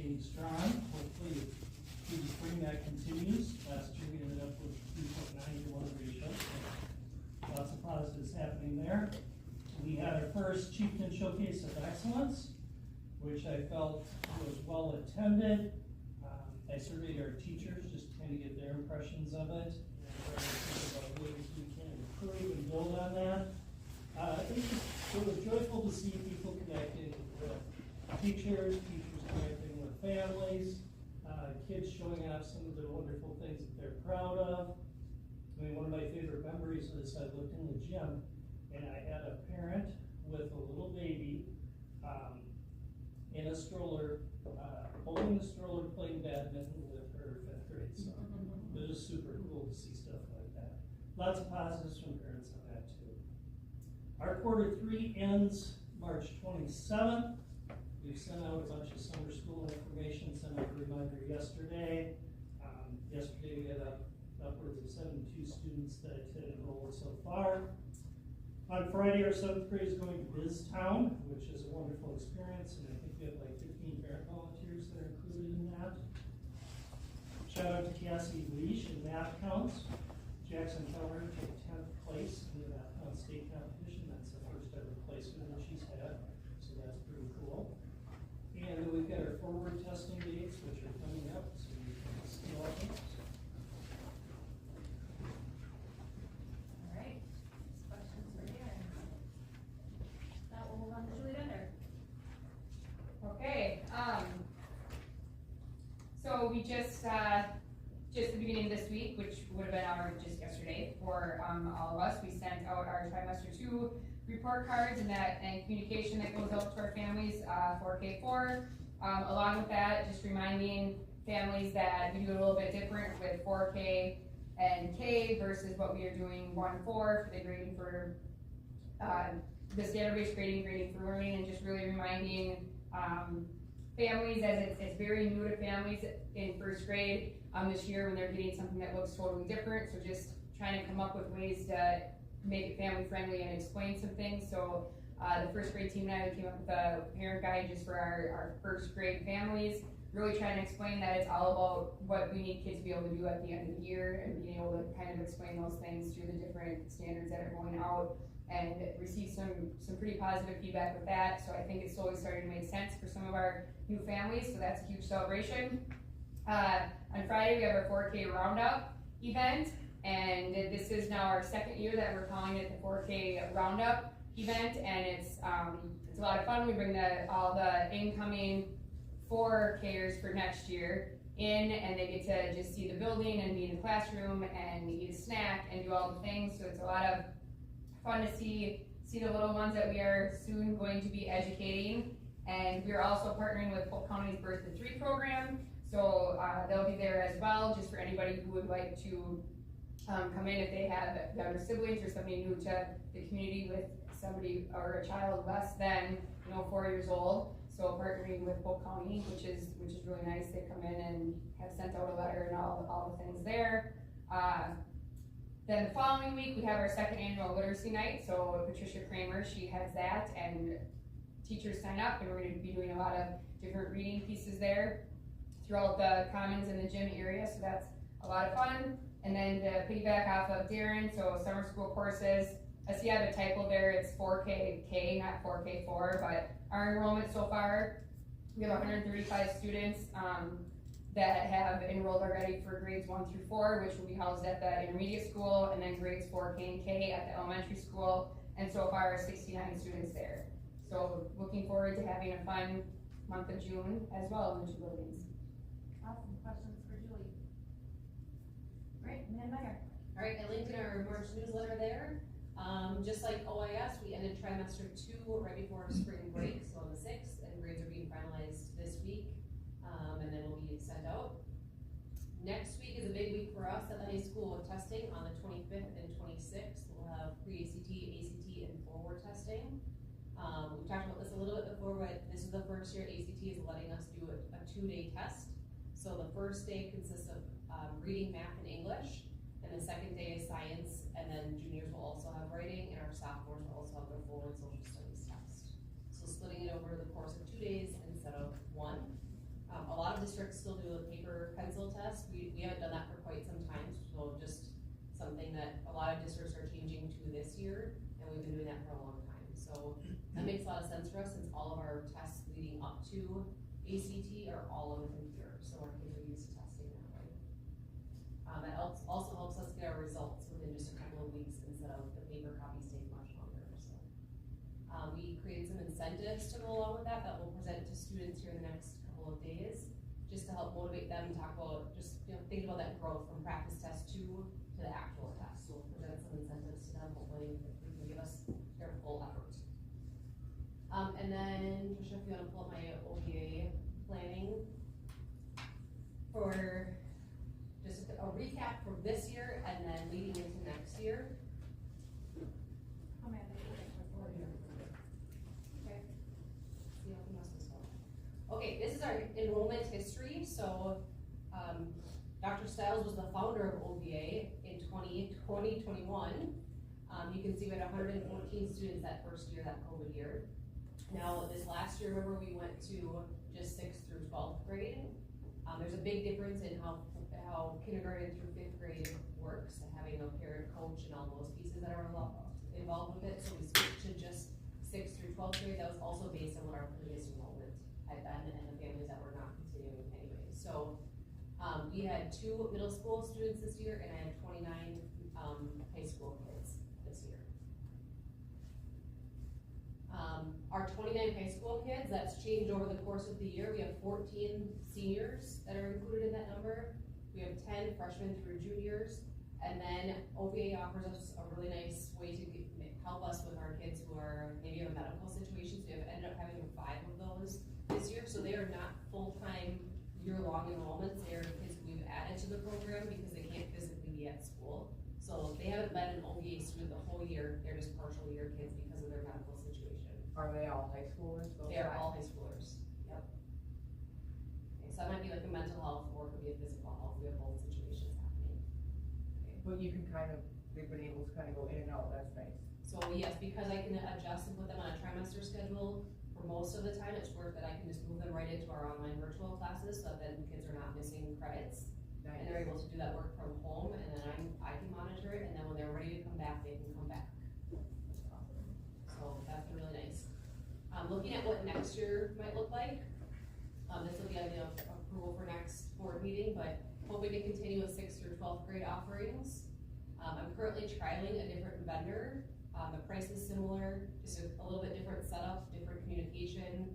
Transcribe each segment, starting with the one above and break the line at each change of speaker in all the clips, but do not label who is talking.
staying strong. Hopefully, through the spring that continues. Last year we ended up with 3.9 to 1 ratio. So lots of positives happening there. We had our first Chieftain Showcase of Excellence, which I felt was well attended. I surveyed our teachers just to kind of get their impressions of it, and try to think about ways we can improve and build on that. It was joyful to see people connecting with teachers connecting with families, kids showing off some of the wonderful things that they're proud of. I mean, one of my favorite memories is I looked in the gym and I had a parent with a little baby in a stroller, holding the stroller, playing badminton with her 5th grade son. It was just super cool to see stuff like that. Lots of positives from parents on that too. Our Q3 ends March 27th. We've sent out a bunch of summer school information, sent out a reminder yesterday. Yesterday we had upwards of 72 students that had enrolled so far. On Friday, our 7th grade is going to BizTown, which is a wonderful experience, and I think we have like 15 parent volunteers that are included in that. Shout out to Cassie Leash in math counts. Jackson Keller took 10th place in the math count state competition. That's the first ever placement that she's had, so that's pretty cool. And then we've got our forward testing dates, which are coming up, so you can see all those.
So we just the beginning of this week, which would have been just yesterday for all of us, we sent out our trimester 2 report cards and communication that goes out to our families for K4. Along with that, just reminding families that we do it a little bit different with 4K and K versus what we are doing 1-4 for the grading for the standard-based grading for learning, and just really reminding families, as it's very new to families in 1st grade this year when they're getting something that looks totally different. So just trying to come up with ways to make it family friendly and explain some things. So the 1st grade team and I came up with a parent guide just for our 1st grade families, really trying to explain that it's all about what we need kids to be able to do at the end of the year, and being able to kind of explain those things through the different standards that are going out, and receive some pretty positive feedback with that. So I think it's slowly starting to make sense for some of our new families, so that's a huge celebration. On Friday we have our 4K Roundup event, and this is now our 2nd year that we're calling it the 4K Roundup event, and it's a lot of fun. We bring all the incoming 4Kers for next year in, and they get to just see the building and be in the classroom and eat a snack and do all the things. So it's a lot of fun to see the little ones that we are soon going to be educating. And we are also partnering with Polk County's Birth to 3 program, so they'll be there as well, just for anybody who would like to come in if they have younger siblings or somebody new to the community with somebody or a child less than 4 years old. So partnering with Polk County, which is really nice. They come in and have sent out a letter and all the things there. Then the following week we have our 2nd annual literacy night. So Patricia Kramer, she heads that, and teachers sign up, and we're going to be doing a lot of different reading pieces there throughout the commons in the gym area, so that's a lot of fun. And then to piggyback off of Darren, so summer school courses, I see I have a typo there, it's 4K, not 4K4, but our enrollment so far, we have 135 students that have enrolled already for grades 1 through 4, which will be housed at the intermediate school, and then grades 4K and K at the elementary school, and so far 69 students there. So looking forward to having a fun month of June as well in the 2 buildings.
Awesome. Questions for Julie? Great, and then Meyer.
All right, I linked in our March newsletter there. Just like OIS, we ended trimester 2 right before spring break, so on the 6th, and grades are being finalized this week, and then will be sent out. Next week is a big week for us at the high school with testing on the 25th and 26th. We'll have pre-ACT, ACT, and forward testing. We talked about this a little bit before, but this is the first year ACT is letting us do a 2-day test. So the first day consists of reading, math, and English, and the second day is science, and then juniors will also have writing, and our sophomores will also have their forward social studies test. So splitting it over the course of 2 days instead of 1. A districts still do a paper pencil test. We haven't done that for quite some time, so just something that a lot of districts are changing to this year, and we've been doing that for a long time. So that makes a lot of sense for us, since all of our tests leading up to ACT are all on the computer, so our kids are used to testing that way. That also helps us get our results within just a couple of weeks instead of the paper copies take much longer. So we created some incentives to go along with that we'll present to students here in the next couple of days, just to help motivate them and talk about just think about that growth from practice test 2 to the actual test. So we'll present some incentives to them, hopefully they can give us their full effort. And then, Tricia, if you want to pull up my OBA planning for just a recap from this year and then leading into next year.
Oh man, they did it. Okay.
See how we must have started. Okay, this is our enrollment history. So, Dr. Stiles was the founder of OBA in 2021. You can see we had 114 students that first year, that COVID year. Now, this last year, remember, we went to just 6th through 12th grade. There's a big difference in how kindergarten through 5th grade works, having a parent, coach, and all those pieces that are involved with it. So we switched to just 6th through 12th grade. That was also based on what our previous enrollment had been and the families that were not continuing anyway. So we had 2 middle school students this year, and I had 29 high school kids this year. Our 29 high school kids, that's changed over the course of the year. We have 14 seniors that are included in that number. We have 10 freshmen through juniors. And then OBA offers us a really nice way to help us with our kids who are maybe have a medical situation. So we have ended up having 5 of those this year. So they are not full-time year-long enrollments. They are kids we've added to the program because they can't physically be at school. So they haven't been an OBA student the whole year. They're just partial year kids because of their medical situation.
Are they all high schoolers?
They are all high schoolers. Yep. Okay, so that might be like a mental health or it could be a physical health. We have both situations happening. Okay.
But you can they've been able to kind of go in and out, that's nice.
So yes, because I can adjust and put them on a trimester schedule, for most of the time it's work that I can just move them right into our online virtual classes so that then kids are not missing credits.
Nice.
And they're able to do that work from home, and then I can monitor it, and then when they're ready to come back, they can come back.
That's awesome.
So that's been really nice. Looking at what next year might look like, this will be the approval for next board meeting, but hoping to continue with 6th through 12th grade offerings. I'm currently trialing a different vendor. The price is similar, just a little bit different setup, different communication.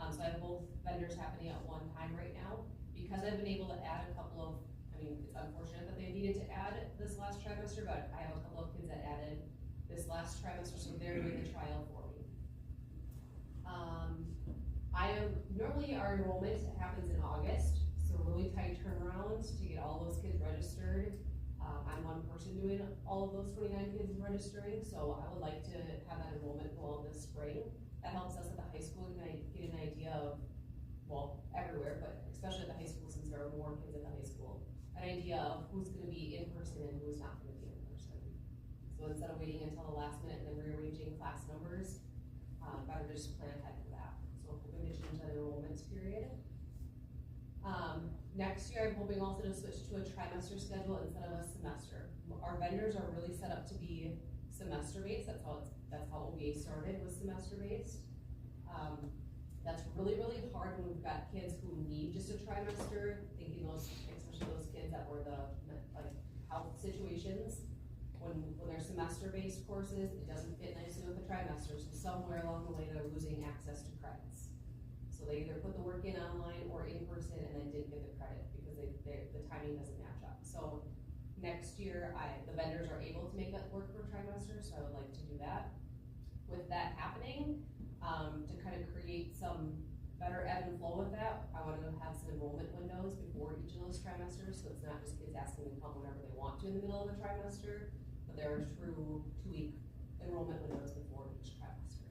So I have both vendors happening at one time right now. Because I've been able to add a couple of, it's unfortunate that they needed to add this last trimester, but I have a couple of kids that added this last trimester, so they're doing the trial for me. Normally our enrollment happens in August, so really tight turnarounds to get all those kids registered. I'm one person doing all of those 29 kids registering, so I would like to have that enrollment go out this spring. That helps us at the high school get an idea of, well, everywhere, but especially at the high school since there are more kids at the high school, an idea of who's going to be in person and who's not going to be in person. So instead of waiting until the last minute and then rearranging class numbers, better just plan ahead for that. So hoping to change that enrollment period. Next year, I'm hoping also to switch to a trimester schedule instead of a semester. Our vendors are really set up to be semester-based. That's how OBA started, was semester-based. That's really, really hard when we've got kids who need just a trimester, thinking especially those kids that were the health situations. When they're semester-based courses, it doesn't fit nicely with the trimester, so somewhere along the way they're losing access to credits. So they either put the work in online or in person and then didn't get the credit because the timing doesn't match up. So next year, the vendors are able to make that work for trimester, so I would like to do that. With that happening, to kind of create some better ebb and flow with that, I want to have some enrollment windows before each of those trimesters, so it's not just kids asking to come whenever they want to in the middle of a trimester, but there are true 2-week enrollment windows before each trimester.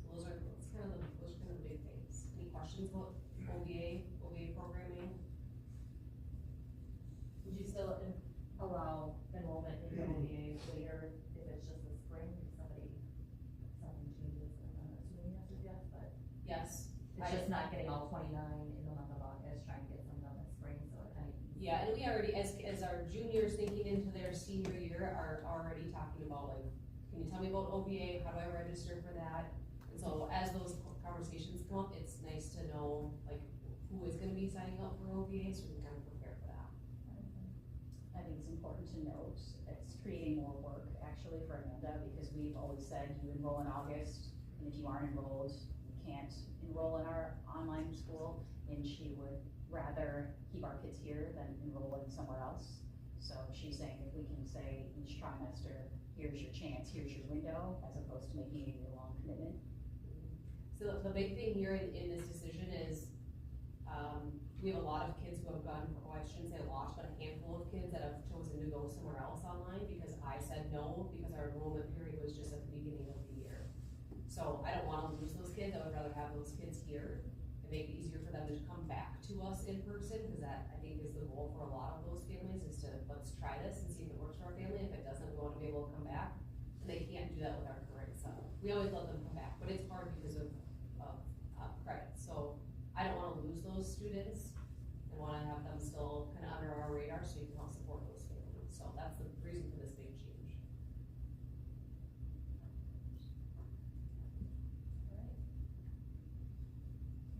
So those are kind of the big things. Any questions about OBA programming?
Would you still allow enrollment into OBA later if it's just the spring, if something changes? I'm not assuming yes or yes, but
Yes.
It's just not getting all 29 in the month of August, trying to get some done this spring, so it kind of.
Yeah, and we already, as our juniors thinking into their senior year, are already talking about like, can you tell me about OBA, how do I register for that? And so as those conversations come up, it's nice to know like who is gonna be signing up for OBA, so we can kind of prepare for that.
I think it's important to note, it's creating more work actually for Amanda, because we've always said you enroll in August, and if you aren't enrolled, you can't enroll in our online school, and she would rather keep our kids here than enroll in somewhere else. So she's saying if we can say each trimester, here's your chance, here's your window, as opposed to making a year-long commitment.
So the big thing here in this decision is, we have a lot of kids who have gone, oh, I shouldn't say a lot, but a handful of kids that have chosen to go somewhere else online because I said no, because our enrollment period was just at the beginning of the year. So I don't wanna lose those kids, I would rather have those kids here and make it easier for them to come back to us in person, cause that I think is the goal for a lot of those families, is to, let's try this and see if it works for our family. If it doesn't, we wanna be able to come back, and they can't do that with our current setup. We always let them come back, but it's hard because of credit. So I don't wanna lose those students, and wanna have them still kinda under our radar so we can help support those families. So that's the reason for this big change.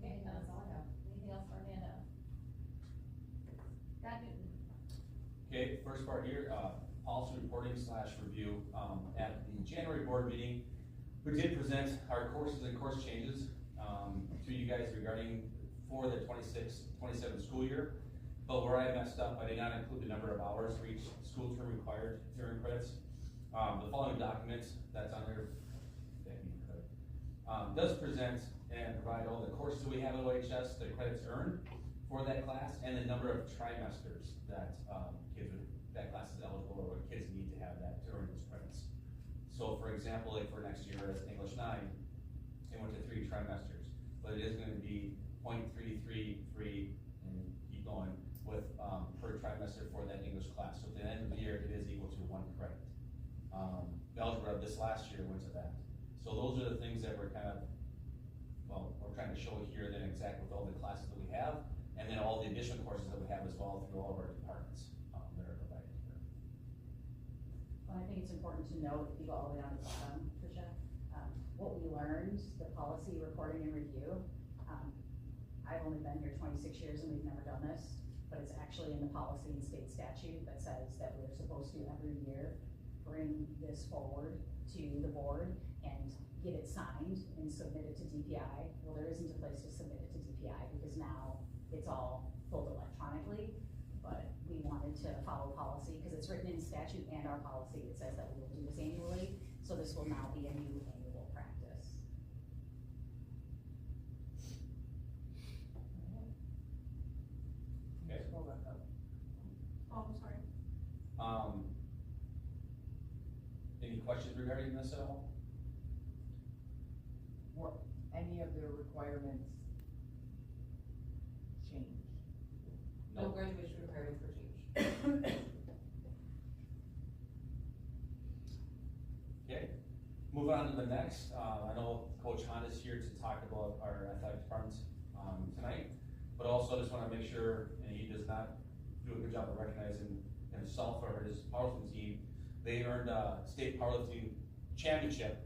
Okay,
That's all I have.
anything else for Amanda? Scott Newton.
Okay, first part here, policy reporting / review. At the January board meeting, we did present our courses and course changes to you guys regarding for the 26-27 school year. But where I messed up, I did not include the number of hours for each school term required during credits. The following document that's on there does present and provide all the courses we have at OHS, the credits earned for that class, and the number of trimesters that that class is eligible, or what kids need to have that to earn those credits. So for example, like for next year as English 9, it went to 3 trimesters, but it is going to be 0.333 and keep going with per trimester for that English class. So at the end of the year, it is equal to 1 credit. Algebra this last year went to that. So those are the things that we're kind of, well, we're trying to show here then exactly with all the classes that we have, and then all the additional courses that we have as well through all of our departments that are provided here.
Well, I think it's important to note, if you go all the way down to the bottom, Tricia, what we learned, the policy reporting and review. I've only been here 26 years and we've never done this, but it's actually in the policy and state statute that says that we're supposed to every year bring this forward to the board and get it signed and submit it to DPI. Well, there isn't a place to submit it to DPI because now it's all pulled electronically, but we wanted to follow policy because it's written in statute and our policy. It says that we will do this annually, so this will now be a new annual practice.
Okay.
Scroll back up.
Oh, I'm sorry.
Any questions regarding this at all?
What, any of the requirements change?
No graduation requirements for change.
Okay, move on to the next. I know Coach Hunt is here to talk about our athletic department tonight, but also I just want to make sure, and he does not do a good job of recognizing himself or his powerlifting team. They earned a state powerlifting championship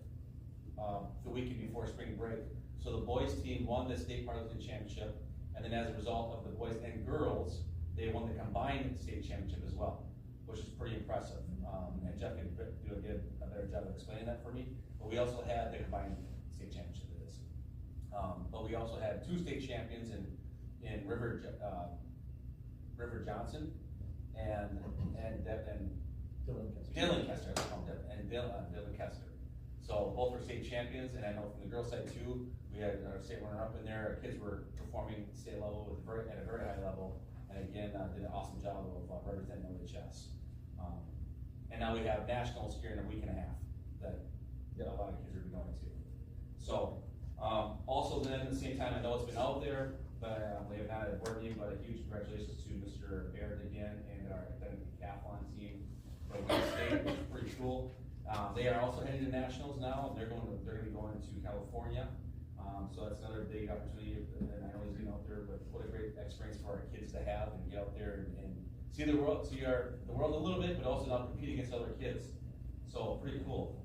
the weekend before spring break. So the boys team won the state powerlifting championship, and then as a result of the boys and girls, they won the combined state championship as well, which is pretty impressive. And Jeff can do a better job of explaining that for me. But we also had the combined state championship of this. But we also had 2 state champions in River Johnson and Dylan Kester, Dylan Kester. So both were state champions, and I know from the girls' side too, we had our state runner-up in there. Our kids were performing state level at a very high level, and again did an awesome job of representing OHS. And now we have nationals here in a week and a half that a lot of kids are going to. So also then at the same time, I know it's been out there, but we have not had a board meeting, but a huge congratulations to Mr. Baird again and our academic decathlon team from Wayne State, which is pretty cool. They are also heading to nationals now. They're going to be going to California So that's another big opportunity, and I know he's getting out there, but what a great experience for our kids to have and get out there and see the world, the world a little bit, but also not compete against other kids. So pretty cool.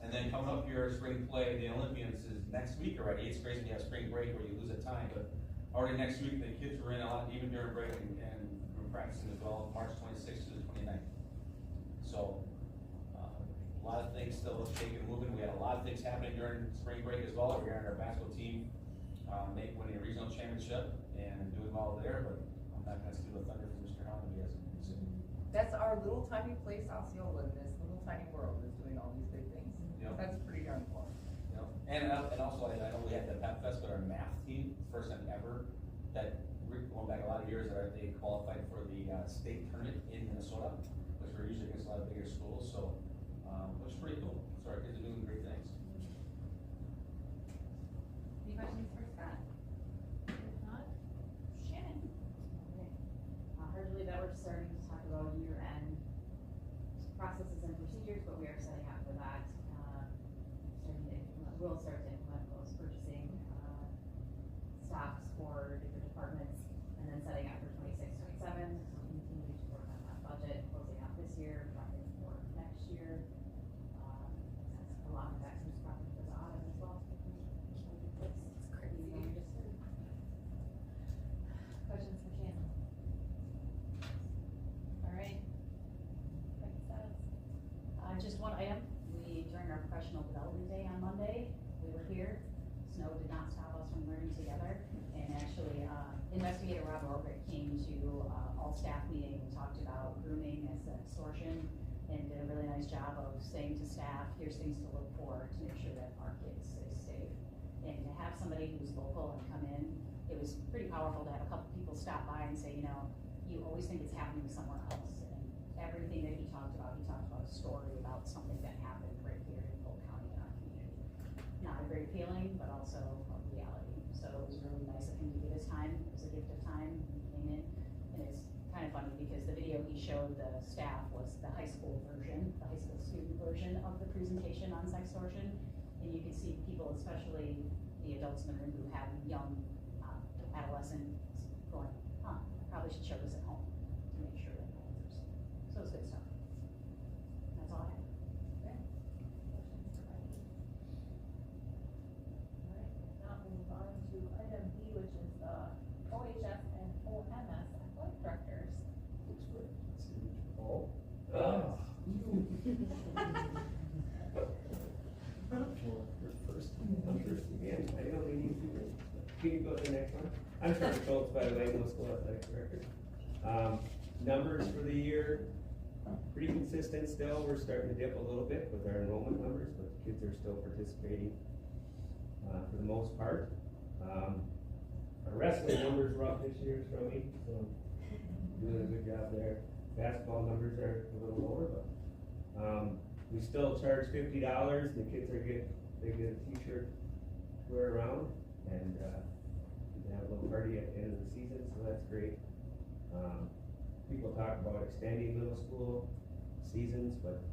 And then coming up here, spring play, the Olympians is next week already. It's crazy when you have spring break where you lose a time, but already next week, the kids were in a lot, even during break, and we're practicing as well, March 26th to the 29th. So, a lot of things still shaking and moving. We had a lot of things happening during spring break as well. We had our basketball team winning a regional championship and doing well there, but I'm not gonna steal the thunder from Mr. Holland, he has something.
That's our little tiny place, Osceola, in this little tiny world is doing all these big things.
Yep.
That's pretty darn cool.
You know, and also, I know we had the Pep Fest, but our math team, first time ever, that we're going back a lot of years, that they qualified for the state tournament in Minnesota, which we're usually against a lot of bigger schools, so, which is pretty cool. So our kids are doing great things.
Any questions for Scott? If not, Shannon.
Hopefully that we're starting to talk about year-end processes and procedures, but we are setting up for that. We'll start to implement those purchasing stocks for different departments, and then setting up for 26, 27. So we'll continue to work on that budget, closing out this year, prepping for next year. That's a lot of that comes from the audit as well. It's crazy.
Questions for Shannon? All right. Like it says.
Just one item, during our professional development day on Monday, we were here. Snow did not stop us from learning together. And actually, investigator Rob Orbrick came to all staff meeting and talked about grooming as an extortion, and did a really nice job of saying to staff, here's things to look for to make sure that our kids stay safe. And to have somebody who's local and come in, it was pretty powerful to have a couple people stop by and say, you know, you always think it's happening somewhere else. And everything that he talked about a story about something that happened right here in Polk County in our community. Not a great feeling, but also a reality. So it was really nice of him to give his time. It was a gift of time. He came in, and it's kind of funny because the video he showed the staff was the high school version, the high school student version of the presentation on sextortion. And you can see people, especially the adults in the room who have young adolescents going, I probably should show this at home to make sure that no one's. So it's good stuff. That's all I have.
Okay. Questions for Becky? All right, now move on to item B, which is the OHS and OMS athletic directors.
Oh. First again, I don't need to. Can you go to the next one? I'm Trevor Schultz, by the way, middle school athletic director. Numbers for the year, pretty consistent still. We're starting to dip a little bit with our enrollment numbers, but the kids are still participating for the most part. Our wrestling numbers were up this year, Stromey, so doing a good job there. Basketball numbers are a little lower, but we still charge $50. The kids they get a t-shirt to wear around, and we have a little party at the end of the season, so that's great. People talk about extending middle school seasons, but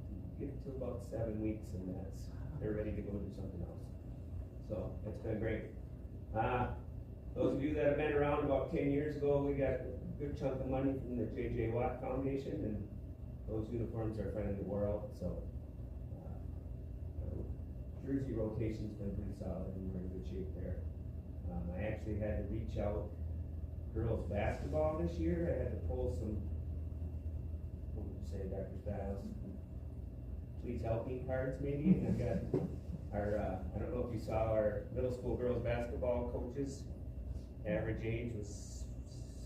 get to about 7 weeks and they're ready to go do something else. So it's been great. Those of you that have been around, about 10 years ago, we got a good chunk of money from the J.J. Watt Foundation, and those uniforms are finally wore out, so jersey rotation's been pretty solid, and we're in good shape there. I actually had to reach out girls basketball this year. I had to pull some, what would you say, Dr. Stiles? Please help me cards maybe, and I got our, I don't know if you saw our middle school girls basketball coaches. Average age was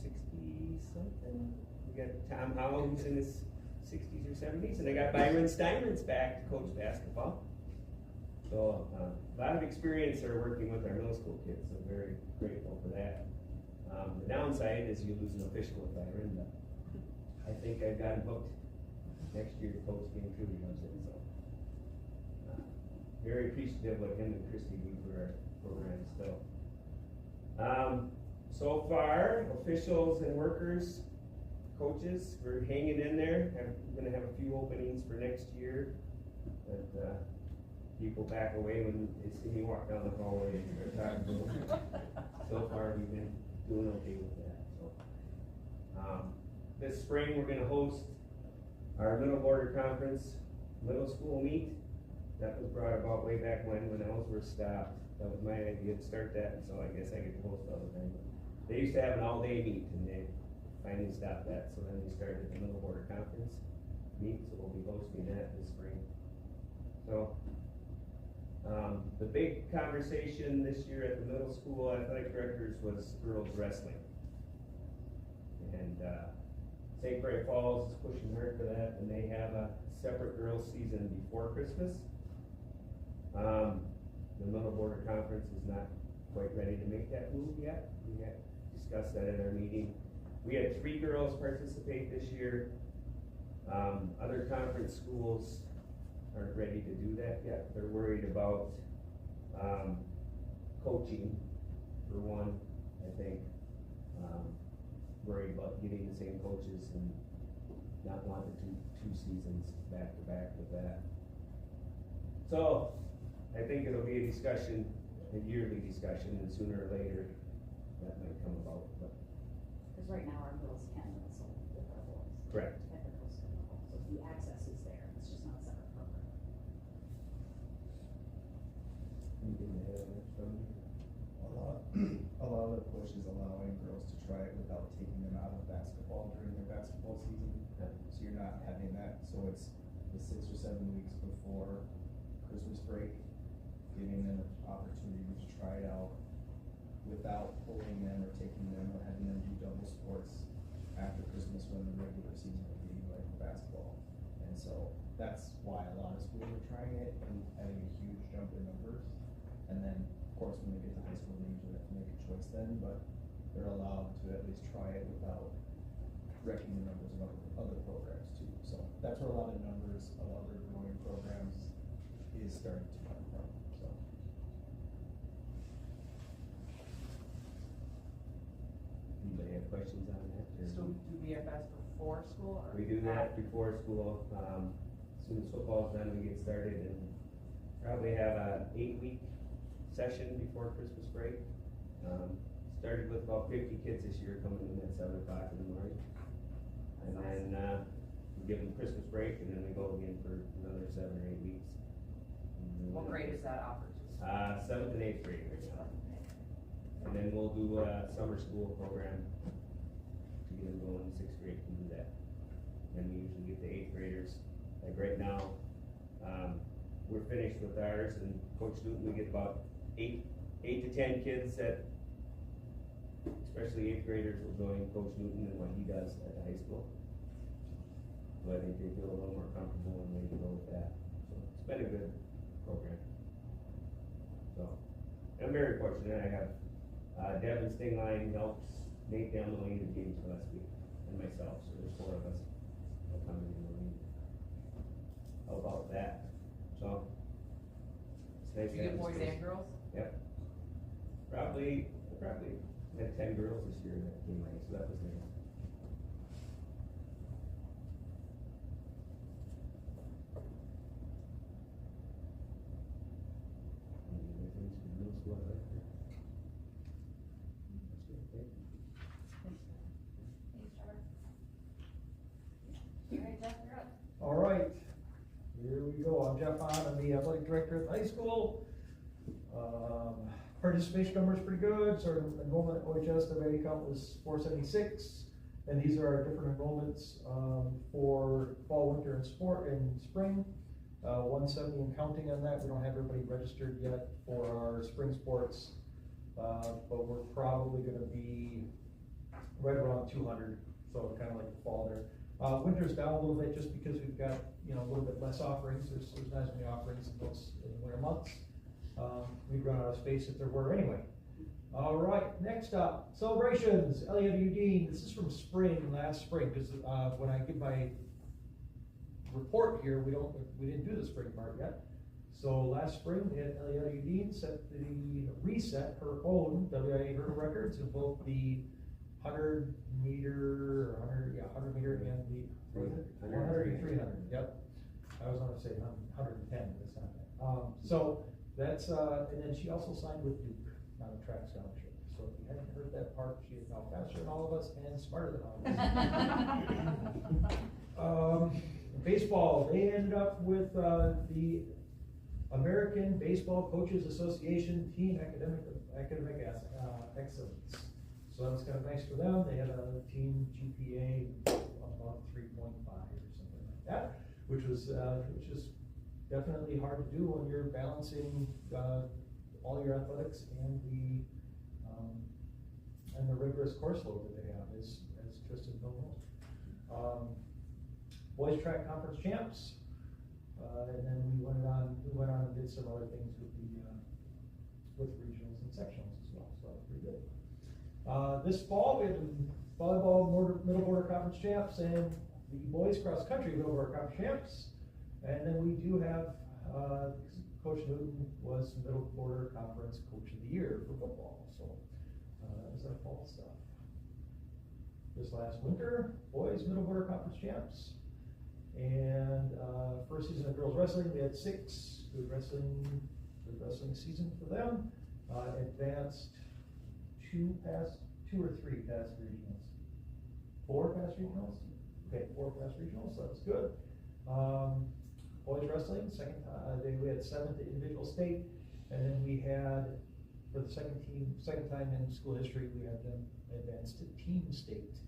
60-something. We got Tom Howell, who's in his 60s or 70s, and they got Byron Steinmetz back to coach basketball. So a lot of experience there working with our middle school kids, so very grateful for that. The downside is you lose an official with Byron, but I think I've got him hooked next year's coach game too, so very appreciative of what him and Christy do for our program still. So far, officials and workers, coaches, we're hanging in there. We're going to have a few openings for next year, but people back away when they see me walk down the hallway and they're talking to them. So far, we've been doing okay with that, so. This spring, we're gonna host our middle border conference, middle school meet. That was brought about way back when Ellsworth stopped. That was my idea to start that, and so I guess I get to host all the time. They used to have an all-day meet, and they finally stopped that, so then they started the middle border conference meet, so we'll be hosting that this spring. So, the big conversation this year at the middle school athletic directors was girls wrestling. And, St. Croix Falls is pushing hard for that, and they have a separate girls season before Christmas. The middle border conference is not quite ready to make that move yet. We had discussed that at our meeting. We had 3 girls participate this year. Other conference schools aren't ready to do that yet. They're worried about, coaching, for one, I think. Worried about getting the same coaches and not wanting to do 2 seasons back to back with that. So, I think it'll be a discussion, a yearly discussion, and sooner or later, that might come about, but.
Because right now our girls can wrestle with our boys.
Correct.
At the coastal level, so the access is there, it's just not a separate program.
Anything to add on that from you?
A lot of the push is allowing girls to try it without taking them out of basketball during their basketball season. So you're not having that, so it's the 6 or 7 weeks before Christmas break, giving them an opportunity to try it out without pulling them or taking them or having them do double sports after Christmas when the regular season would be like basketball. And so that's why a lot of schools are trying it and having a huge jump in numbers. And then, of course, when they get to high school, they usually have to make a choice then, but they're allowed to at least try it without wrecking the numbers of other programs too. So that's where a lot of numbers of other growing programs is starting to come from, so.
Anybody have questions on that? or-
So do BFS before school or?
We do that before school, as soon as football's done, we get started and probably have a 8-week session before Christmas break. Started with about 50 kids this year coming in at 7 o'clock in the morning. And then, we give them Christmas break and then we go again for another 7 or 8 weeks.
What grade is that offered to?
7th and 8th grade right now. And then we'll do a summer school program to get them going in 6th grade can do that. And we usually get the 8th graders, like right now, we're finished with ours and Coach Newton, we get about 8 to 10 kids that, especially 8th graders, will join Coach Newton and what he does at the high school. So I think they feel a little more comfortable and ready to go with that. So it's been a good program. So, I'm very fortunate, I have, Devin Stingline helps Nate down the lane in games last week, and myself, so there's 4 of us that come in the lane. How about that? So, it's nice
Do
to
you
have
get
this
boys
space.
and girls?
Yep. Probably had 10 girls this year that came in, so that was nice. Any other things for the middle school athletic director? That's good, thank you.
Thanks, Trevor. All right, Jeff, you're up.
All right, here we go. I'm Jeff Hahn. I'm the athletic director at the high school. Participation number is pretty good. So our enrollment at OHS, the ready count was 476. And these are our different enrollments for fall, winter, and spring. 170 and counting on that. We don't have everybody registered yet for our spring sports, but we're probably going to be right around 200. So kind of like the fall there. Winter's down a little bit just because we've got, a little bit less offerings. There's not as many offerings in the winter months. We'd run out of space if there were anyway. All right, next up, celebrations, LEWD. This is from last spring, because when I give my report here, we didn't do the spring part yet. So last spring, we had LEWD reset her own WIA hurdle records in both the 100 meter and the 100 and 300. Yep. I was going to say 110 this time. So that's, and then she also signed with Duke on a track scholarship. So if you hadn't heard that part, she is now faster than all of us and smarter than all of us. Baseball, they ended up with the American Baseball Coaches Association Team Academic Excellence. So that was kind of nice for them. They had a team GPA about 3.5 or something like that, which is definitely hard to do when you're balancing all your athletics and the rigorous course load that they have, as Tristan knows. Boys track conference champs, and then we went on and did some other things with regionals and sectionals as well. So that was pretty good. This fall we had the volleyball middle border conference champs and the boys cross country middle border conference champs, and then we do have Coach Newton was middle border conference coach of the year for football. So that was our fall stuff. This last winter, boys middle border conference champs. And first season of girls wrestling, we had 6 good wrestling season for them. Advanced 2 or 3 past regionals. 4 past regionals. Okay, 4 past regionals. So that was good. Boys wrestling, we had 7th individual state, and then we had for the second time in school history, we had them advanced to team state,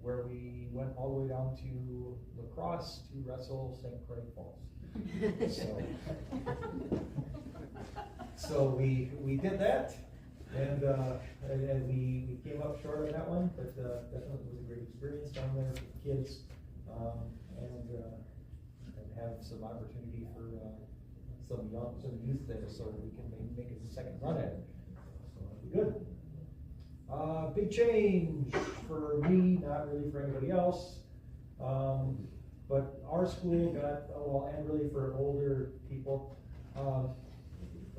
where we went all the way down to lacrosse to wrestle St. Croix Falls. So we did that, and we came up short on that one, but definitely was a great experience down there for the kids, and have some opportunity for some youth there, so we can maybe make it the second run at it. So that'll be good. Big change for me, not really for anybody else, but our school got, and really for older people,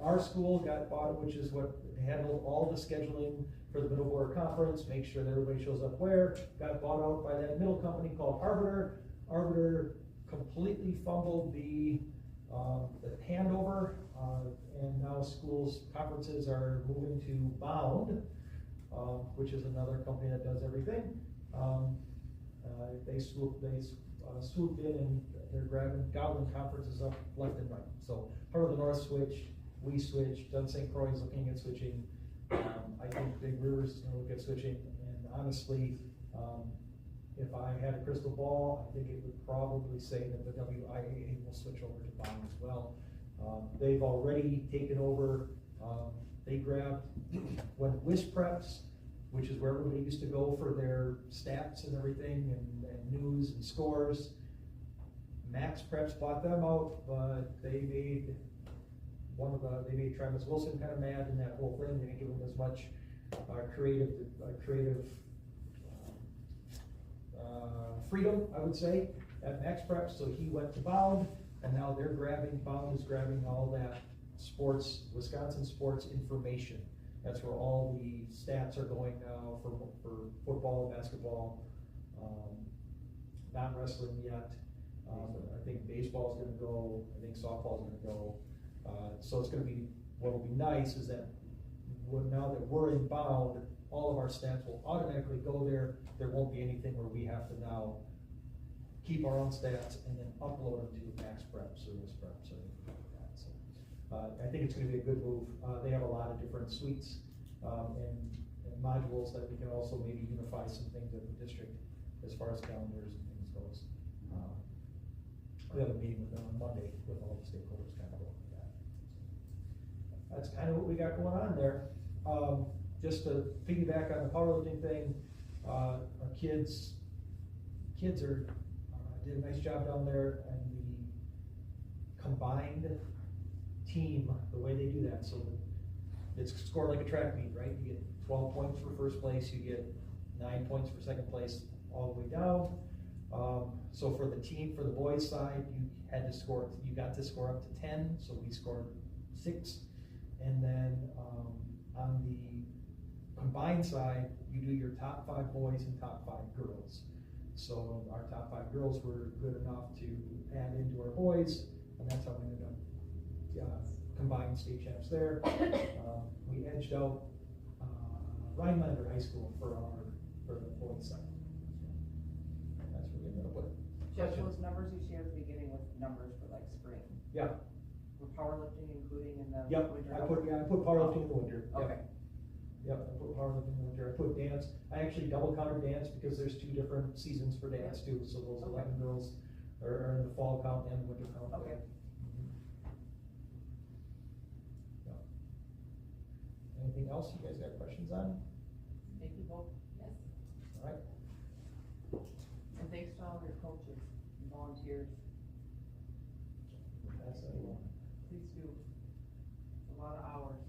our school got bought, which is what handled all the scheduling for the Middle Border Conference, make sure that everybody shows up where, got bought out by that middle company called Arbiter. Arbiter completely fumbled the handover, and now schools, conferences are moving to Bound, which is another company that does everything. They swooped in and they're gobbling conferences up left and right. So part of the North switched, we switched, Dunn St. Croix is looking at switching. I think Big Rivers is going to look at switching, and honestly, if I had a crystal ball, I think it would probably say that the WIAA will switch over to Bound as well. They've already taken over. They grabbed when WIS Preps, which is where everybody used to go for their stats and everything, and news and scores. Max Preps bought them out, but they made Travis Wilson kind of mad in that whole thing. They didn't give him as much creative freedom, I would say, at Max Preps. So he went to Bound, and now Bound is grabbing all that Wisconsin sports information. That's where all the stats are going now for football, basketball, not wrestling yet. I think baseball is going to go. I think softball is going to go. So it's going to be, what will be nice is that now that we're in Bound, all of our stats will automatically go there. There won't be anything where we have to now keep our own stats and then upload them to Max Preps or WIS Preps or anything like that. So I think it's going to be a good move. They have a lot of different suites and modules that we can also maybe unify some things at the district as far as calendars and things goes. We have a meeting with them on Monday with all the stakeholders kind of going with that. That's kind of what we got going on there. Just to piggyback on the powerlifting thing, our kids are did a nice job down there, and the combined team, the way they do that, so it's scored like a track meet, right? You get 12 points for first place, you get 9 points for second place, all the way down. So for the team, for the boys side, you got to score up to 10, so we scored 6, and then on the combined side, you do your top 5 boys and top 5 girls. So our top 5 girls were good enough to add into our boys, and that's how we ended up combined state champs there. We edged out, Rhinelander High School for the boys side. That's what we ended up with.
Jeff, those numbers you shared at the beginning with numbers for like spring.
Yeah.
For powerlifting including in the
Yep,
winter?
I put powerlifting in the winter. Yep.
Okay.
Yep, I put powerlifting in the winter. I put dance. I actually double counted dance because there's 2 different seasons for dance too. So those 11 girls are in the fall count and the winter count.
Okay.
Yep. Anything else you guys got questions on?
Thank you both.
Yes.
All right.
And thanks to all your coaches and volunteers.
Pass that along.
Please do. It's a lot of hours.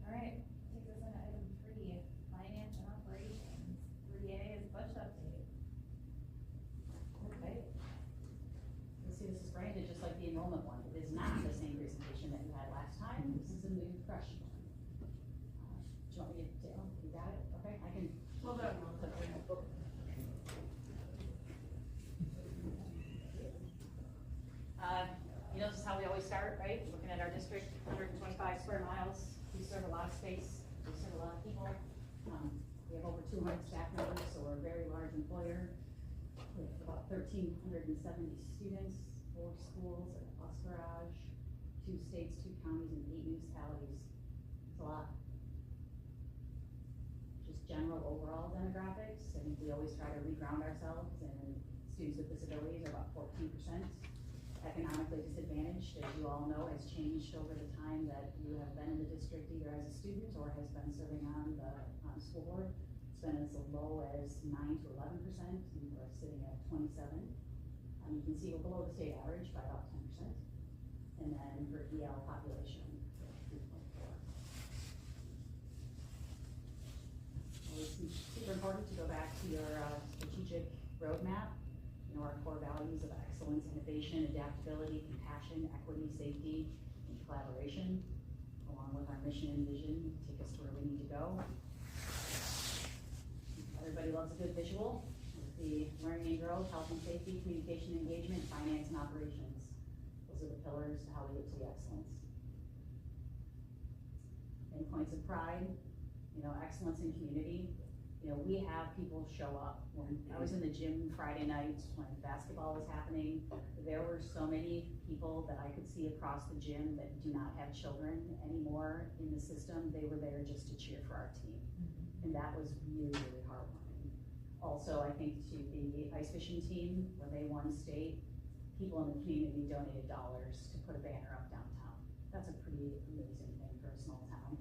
All right, takes us into item 3, finance and operations. 3A is budget update.
Okay. You'll see this is branded just like the enrollment one. It is not the same presentation that you had last time. This is a new fresh one. Do you want me to, you got it? Okay, I can.
Hold on.
You know, this is how we always start, right? Looking at our district, 125 square miles. We serve a lot of space. We serve a lot of people. We have over 200 staff members, so we're a very large employer. We have about 1,370 students, 4 schools, a bus garage, 2 states, 2 counties, and 8 municipalities. It's a lot. Just general overall demographics, and we always try to reground ourselves, and students with disabilities are about 14%. Economically disadvantaged, as you all know, has changed over the time that you have been in the district either as a student or has been serving on the school board. It's been as low as 9 to 11%, and we're sitting at 27. You can see we're below the state average by about 10%. And then for EL population, 3.4. Well, it's super important to go back to your strategic roadmap. You know, our core values of excellence, innovation, adaptability, compassion, equity, safety, and collaboration, along with our mission and vision, take us to where we need to go. Everybody loves a good visual. The learning and growth, health and safety, communication and engagement, finance and operations. Those are the pillars to how we get to the excellence. And points of pride, you know, excellence in community. You know, we have people show up. When I was in the gym Friday night when basketball was happening, there were so many people that I could see across the gym that do not have children anymore in the system. They were there just to cheer for our team. And that was really, really heartwarming. Also, I think to the ice fishing team, when they won state, people in the community donated dollars to put a banner up downtown. That's a pretty amazing thing for a small town.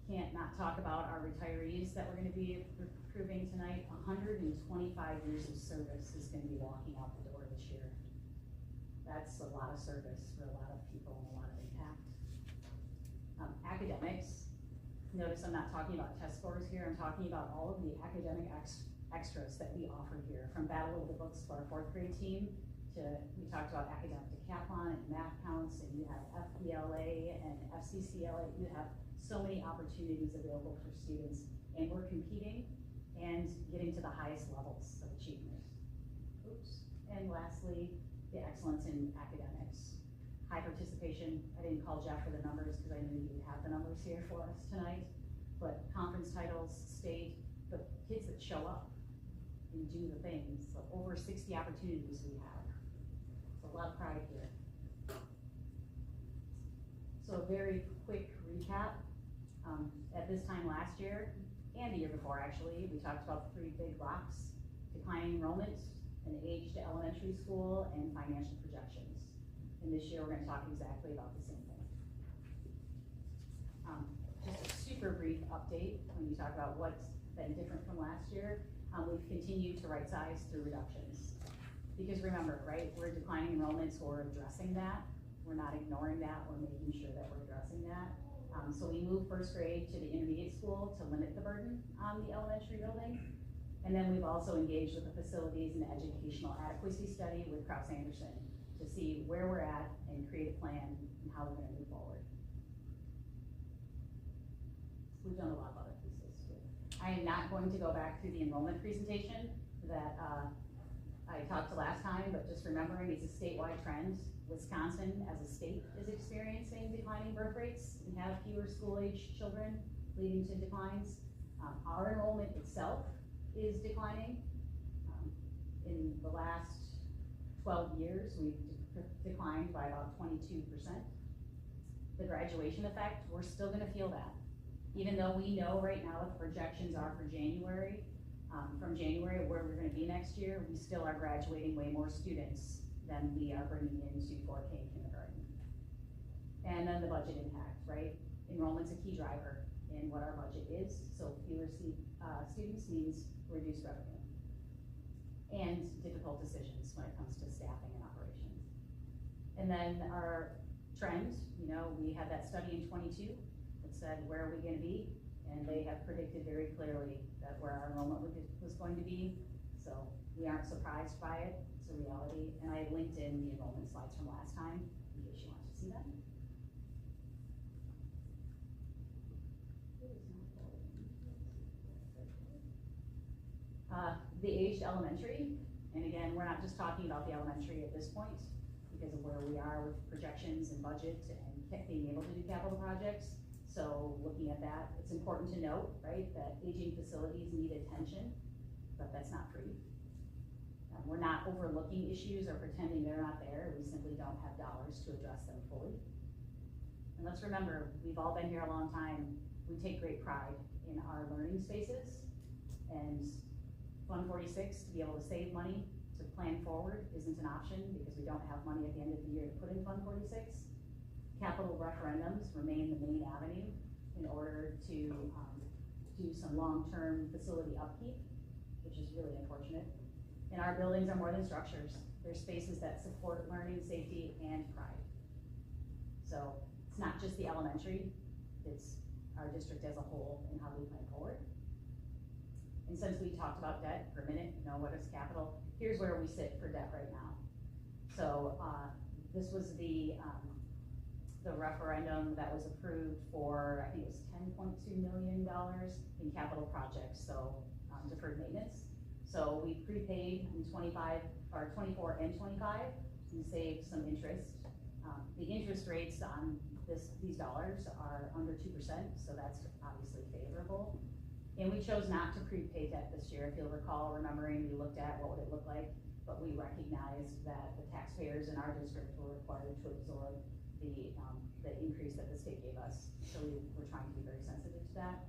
Can't not talk about our retirees that we're going to be approving tonight. 125 years of service is going to be walking out the door this year. That's a lot of service for a lot of people and a lot of impact. Academics. Notice I'm not talking about test scores here. I'm talking about all of the academic extras that we offer here, from Battle of the Books to our 4th grade team to, we talked about academic decathlon and math counts, and you have FBLA and FCCLA. You have so many opportunities available for students, and we're competing and getting to the highest levels of achievement. Oops. And lastly, the excellence in academics. High participation. I didn't call Jeff for the numbers because I knew you'd have the numbers here for us tonight, but conference titles, state, the kids that show up and do the things. So over 60 opportunities we have. It's a lot of pride here. So a very quick recap. At this time last year, and the year before actually, we talked about the 3 big rocks: declining enrollment, an age to elementary school, and financial projections. And this year we're going to talk exactly about the same thing. Just a super brief update when you talk about what's been different from last year. We've continued to right size through reductions. Because remember, right, we're declining enrollment, so we're addressing that. We're not ignoring that, we're making sure that we're addressing that. So we moved 1st grade to the intermediate school to limit the burden on the elementary building. And then we've also engaged with the facilities and the educational adequacy study with Krauss Anderson to see where we're at and create a plan and how we're gonna move forward. We've done a lot of other pieces too. I am not going to go back through the enrollment presentation that I talked to last time, but just remembering it's a statewide trend. Wisconsin, as a state, is experiencing declining birth rates and have fewer school-age children, leading to declines. Our enrollment itself is declining. In the last 12 years, we've declined by about 22%. The graduation effect, we're still gonna feel that. Even though we know right now what the projections are for January, from January where we're gonna be next year, we still are graduating way more students than we are bringing into 4K kindergarten. And then the budget impact, right? Enrollment's a key driver in what our budget is, so fewer students means reduced revenue. And difficult decisions when it comes to staffing and operations. And then our trend, you know, we had that study in 22 that said, where are we gonna be? And they have predicted very clearly that where our enrollment was going to be. So we aren't surprised by it, it's a reality. And I linked in the enrollment slides from last time, in case you want to see them. The aged elementary, and again, we're not just talking about the elementary at this point because of where we are with projections and budget and being able to do capital projects. So looking at that, it's important to note, right, that aging facilities need attention, but that's not free. We're not overlooking issues or pretending they're not there. We simply don't have dollars to address them fully. And let's remember, we've all been here a long time. We take great pride in our learning spaces, and Fund 46, to be able to save money to plan forward isn't an option because we don't have money at the end of the year to put in Fund 46. Capital referendums remain the main avenue in order to do some long-term facility upkeep, which is really unfortunate. And our buildings are more than structures. They're spaces that support learning, safety, and pride. So it's not just the elementary, it's our district as a whole and how we plan forward. And since we talked about debt for a minute, you know, what is capital? Here's where we sit for debt right now. So this was the referendum that was approved for, I think it was $10.2 million in capital projects, so deferred maintenance. So we prepaid in 24 and 25, and saved some interest. The interest rates on these dollars are under 2%, so that's obviously favorable. And we chose not to prepay debt this year. If you'll recall, remembering we looked at what would it look like, but we recognized that the taxpayers in our district were required to absorb the increase that the state gave us. So we were trying to be very sensitive to that.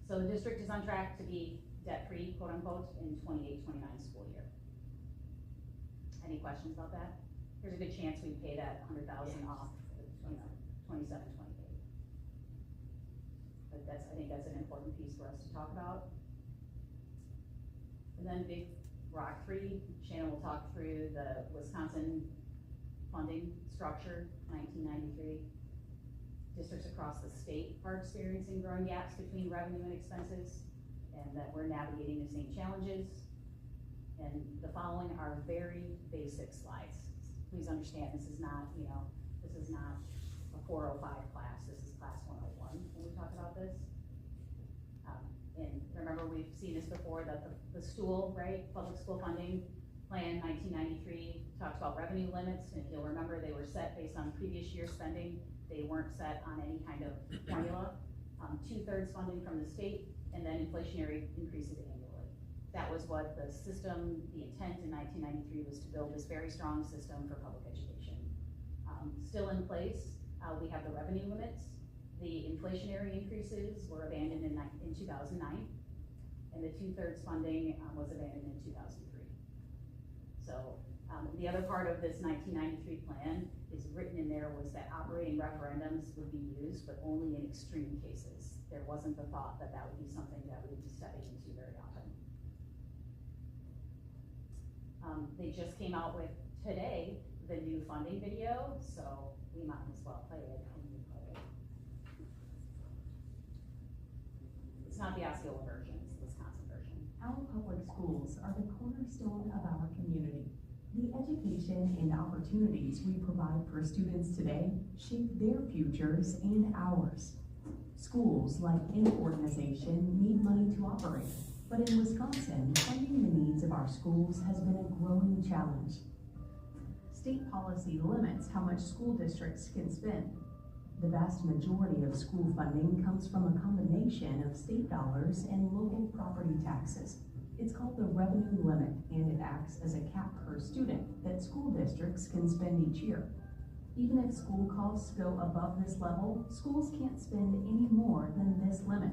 So the district is on track to be debt-free, quote unquote, in 28-29 school year. Any questions about that? There's a good chance we pay that $100,000 off, you know, 27, 28. But I think that's an important piece for us to talk about. And then Big Rock 3, Shannon will talk through the Wisconsin funding structure, 1993. Districts across the state are experiencing growing gaps between revenue and expenses, and that we're navigating the same challenges. And the following are very basic slides. Please understand, this is not, you know, this is not a 405 class, this is class 101 when we talk about this. And remember, we've seen this before, that the stool, right, public school funding plan 1993 talks about revenue limits, and if you'll remember, they were set based on previous year spending. They weren't set on any kind of formula. 2/3 funding from the state, and then inflationary increases annually. That was what the system, the intent in 1993 was to build this very strong system for public education. Still in place, we have the revenue limits. The inflationary increases were abandoned in 2009, and the 2/3 funding was abandoned in 2003. So the other part of this 1993 plan is written in there was that operating referendums would be used, but only in extreme cases. There wasn't the thought that that would be something that we would be stepping into very often. They just came out with today the new funding video, so we might as well play it. It's not the Osceola version, it's the Wisconsin version.
Our public schools are the cornerstone of our community. The education and opportunities we provide for students today shape their futures and ours. Schools, like any organization, need money to operate, But in Wisconsin, funding the needs of our schools has been a growing challenge. State policy limits how much school districts can spend. The vast majority of school funding comes from a combination of state dollars and local property taxes. It's called the revenue limit, and it acts as a cap per student that school districts can spend each year. Even if school costs go above this level, schools can't spend any more than this limit.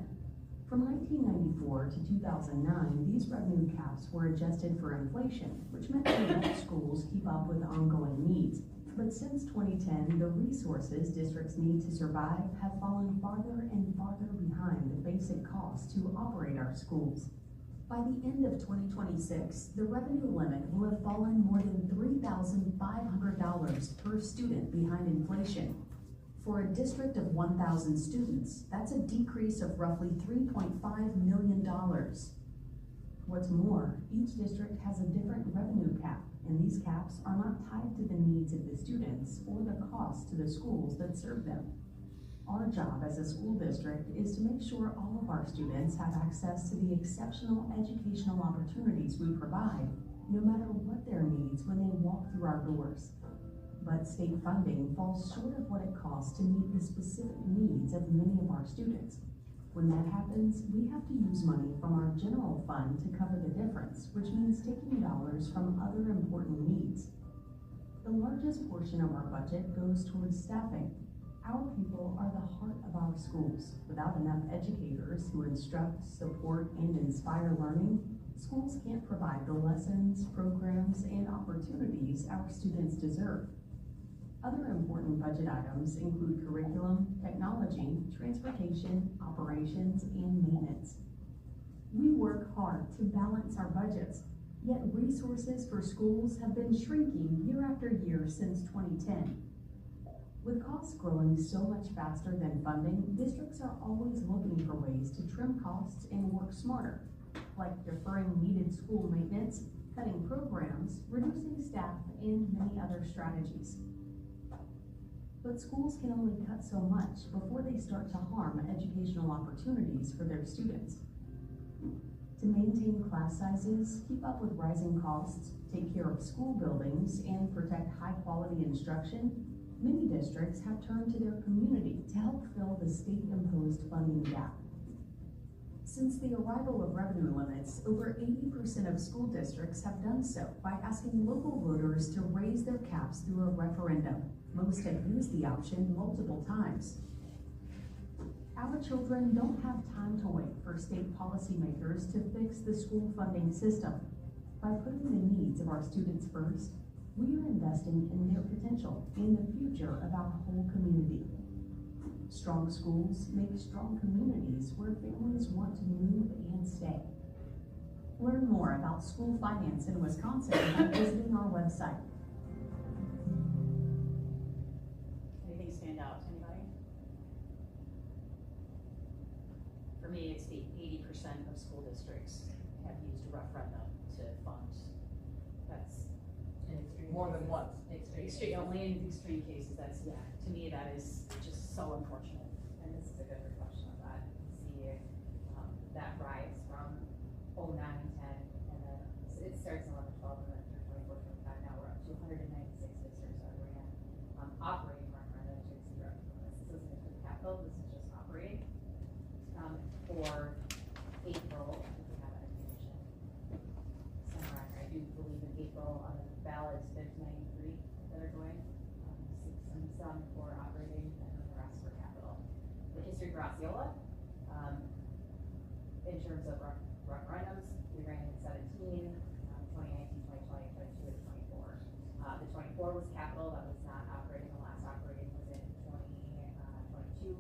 From 1994 to 2009, these revenue caps were adjusted for inflation, which meant they helped schools keep up with ongoing needs. But since 2010, the resources districts need to survive have fallen farther and farther behind the basic costs to operate our schools. By the end of 2026, the revenue limit will have fallen more than $3,500 per student behind inflation. For a district of 1,000 students, that's a decrease of roughly $3.5 million. What's more, each district has a different revenue cap, and these caps are not tied to the needs of the students or the cost to the schools that serve them. Our job as a school district is to make sure all of our students have access to the exceptional educational opportunities we provide, no matter what their needs when they walk through our doors. But state funding falls short of what it costs to meet the specific needs of many of our students. When that happens, we have to use money from our general fund to cover the difference, which means taking dollars from other important needs. The largest portion of our budget goes towards staffing. Our people are the heart of our schools. Without enough educators who instruct, support, and inspire learning, schools can't provide the lessons, programs, and opportunities our students deserve. Other important budget items include curriculum, technology, transportation, operations, and maintenance. We work hard to balance our budgets, yet resources for schools have been shrinking year after year since 2010. With costs growing so much faster than funding, districts are always looking for ways to trim costs and work smarter, like deferring needed school maintenance, cutting programs, reducing staff, and many other strategies. But schools can only cut so much before they start to harm educational opportunities for their students. To maintain class sizes, keep up with rising costs, take care of school buildings, and protect high-quality instruction, many districts have turned to their community to help fill the state-imposed funding gap. Since the arrival of revenue limits, over 80% of school districts have done so by asking local voters to raise their caps through a referendum. Most have used the option multiple times. Our children don't have time to wait for state policymakers to fix the school funding system. By putting the needs of our students first, we are investing in their potential and the future of our whole community. Strong schools make strong communities where families want to move and stay. Learn more about school finance in Wisconsin by visiting our website.
Anything stand out to anybody? For me, it's the 80% of school districts have used a referendum to fund. That's
More than once.
extreme, only in extreme cases. That's, yeah, to me, that is just so unfortunate.
And this is a good reflection of that. You can see that rise from 09, 10, and then it starts in 11, 12, and then through 24, 25. Now we're up to 196 districts that ran operating referendums. You can see this isn't include capital, this is just operating. For April, I think we have that information somewhere. I do believe in April on the ballots, there's 93 that are going, some for operating, and then the rest for capital. The history for Osceola, in terms of referendums, we ran in 17, 2019, 2020, 22, and 24. The 24 was capital, that was not operating. The last operating was in 2022.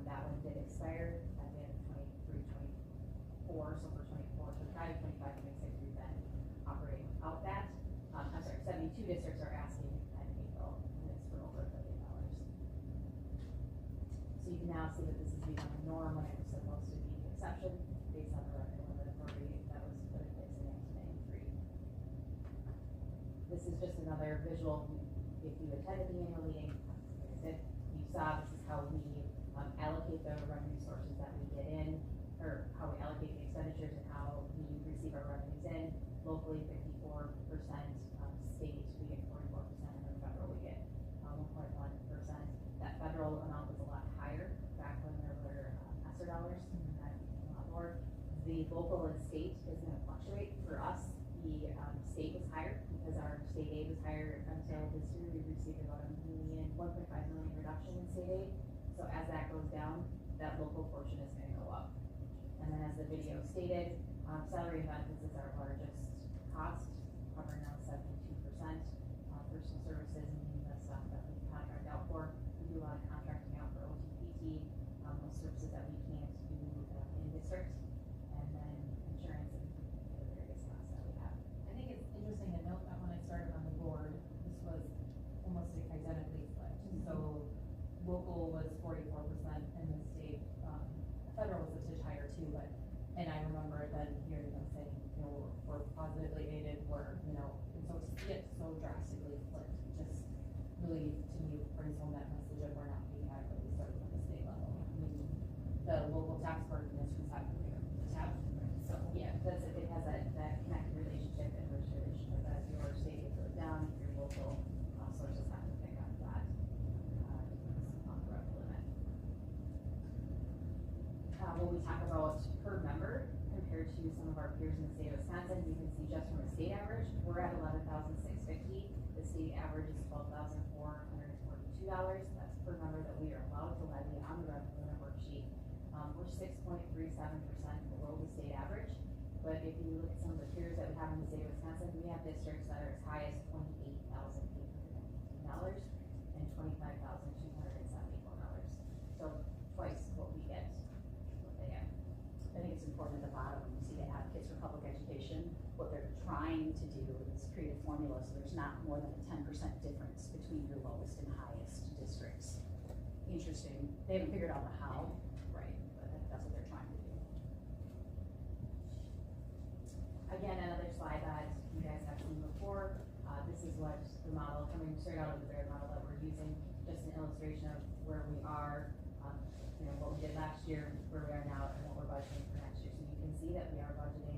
That one did expire at the end of 23, 24, so for 24, 25, 25, 26, we've been operating without that. I'm sorry, 72 districts are asking in April, and it's for over $1 billion. So you can now see that this has become a norm when it was supposed to be the exception based on the revenue limit authority that was put in place in 1993. This is just another visual. If you attended the annual meeting, like I said, you saw this is how we allocate the revenue sources that we get in.
or how we allocate the expenditures and how we receive our revenues in. Locally, 54%, state, we get 44%, and then federal, we get 1.1%. That federal amount was a lot higher back when there were ESSER dollars, and that became a lot more. The local and state is gonna fluctuate. For us, the state was higher because our state aid was higher until this year. We received about $1.5 million reduction in state aid. So as that goes down, that local portion is gonna go up. And then as the video stated, salary and benefits is our largest cost, covering now 72%. Personal services, meaning the stuff that we contract out for. We do a lot of contracting out for OT, PT, those services that we can't do in district. And then insurance and the various costs that we have.
I think it's interesting to note that when I started on the board, this was almost identically split. So local was 44% and the state, federal was a touch higher too, but, and I remember then hearing them saying, you know, we're positively aided, we're, you know, and so to see it so drastically flipped, just really, to me, brings home that message of we're not being adequately served at the state level. I mean, the local tax burden is who's having to pay the tab, so.
Yeah, that's it, it has that connected relationship and rich relationship. As your state goes down, your local sources have to pick up that on the revenue limit. When we talk about per member compared to some of our peers in the state of Wisconsin, you can see just from a state average, we're at $11,650. The state average is $12,442. That's per member that we are allowed to levy on the revenue limit worksheet. We're 6.37% below the state average. But if you look at some of the peers that we have in the state of Wisconsin, we have districts that are as high as $28,815 and $25,274. So twice what we get, what they get. I think it's important at the bottom, when you see the advocates for public education, what they're trying to do is create a formula so there's not more than a 10% difference between your lowest and highest districts. Interesting. They haven't figured out the how, right, but that's what they're trying to do. Again, another slide that you guys have seen before. This is what the model, coming straight out of the Baird model that we're using, just an illustration of where we are, you know, what we did last year, where we are now, and what we're budgeting for next year. So you can see that we are budgeting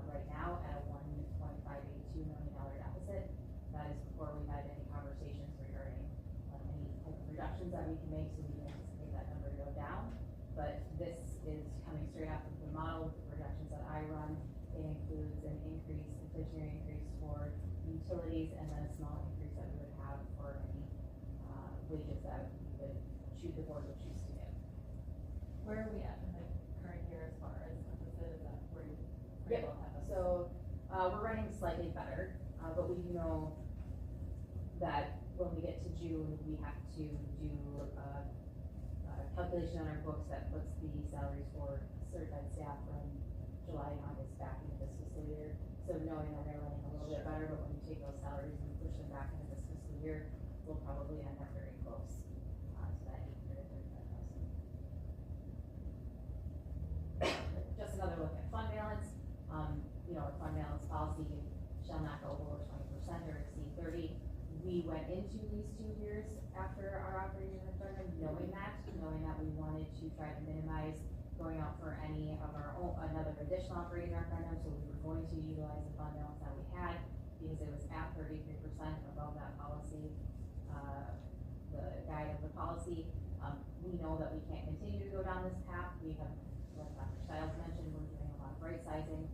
right now at a $1.582 million deficit. That is before we've had any conversations regarding any type of reductions that we can make, so we can anticipate that number to go down. But this is coming straight off of the model, the projections that I run. It includes an increase, inflationary increase for utilities, and then a small increase that we would have for any wages that we would the board would choose to give.
Where are we at in the current year as far as deficit? Is that where you?
Yep, so, we're running slightly better, but we know that when we get to June, we have to do a calculation on our books that puts the salaries for certified staff from July and August back into this fiscal year. So knowing that they're running a little bit better, but when you take those salaries and push them back into this fiscal year, we'll probably end up very close to that $835,000. Just another look at fund balance. You know, our fund balance policy shall not go below 20% or exceed 30. We went into these 2 years after our operating referendum knowing that we wanted to try to minimize going out for any of our own, another additional operating referendum, so we were going to utilize the fund balance that we had because it was at 33% above that policy, the guide of the policy. We know that we can't continue to go down this path. We have, like Dr. Stiles mentioned, we're doing a lot of right sizing,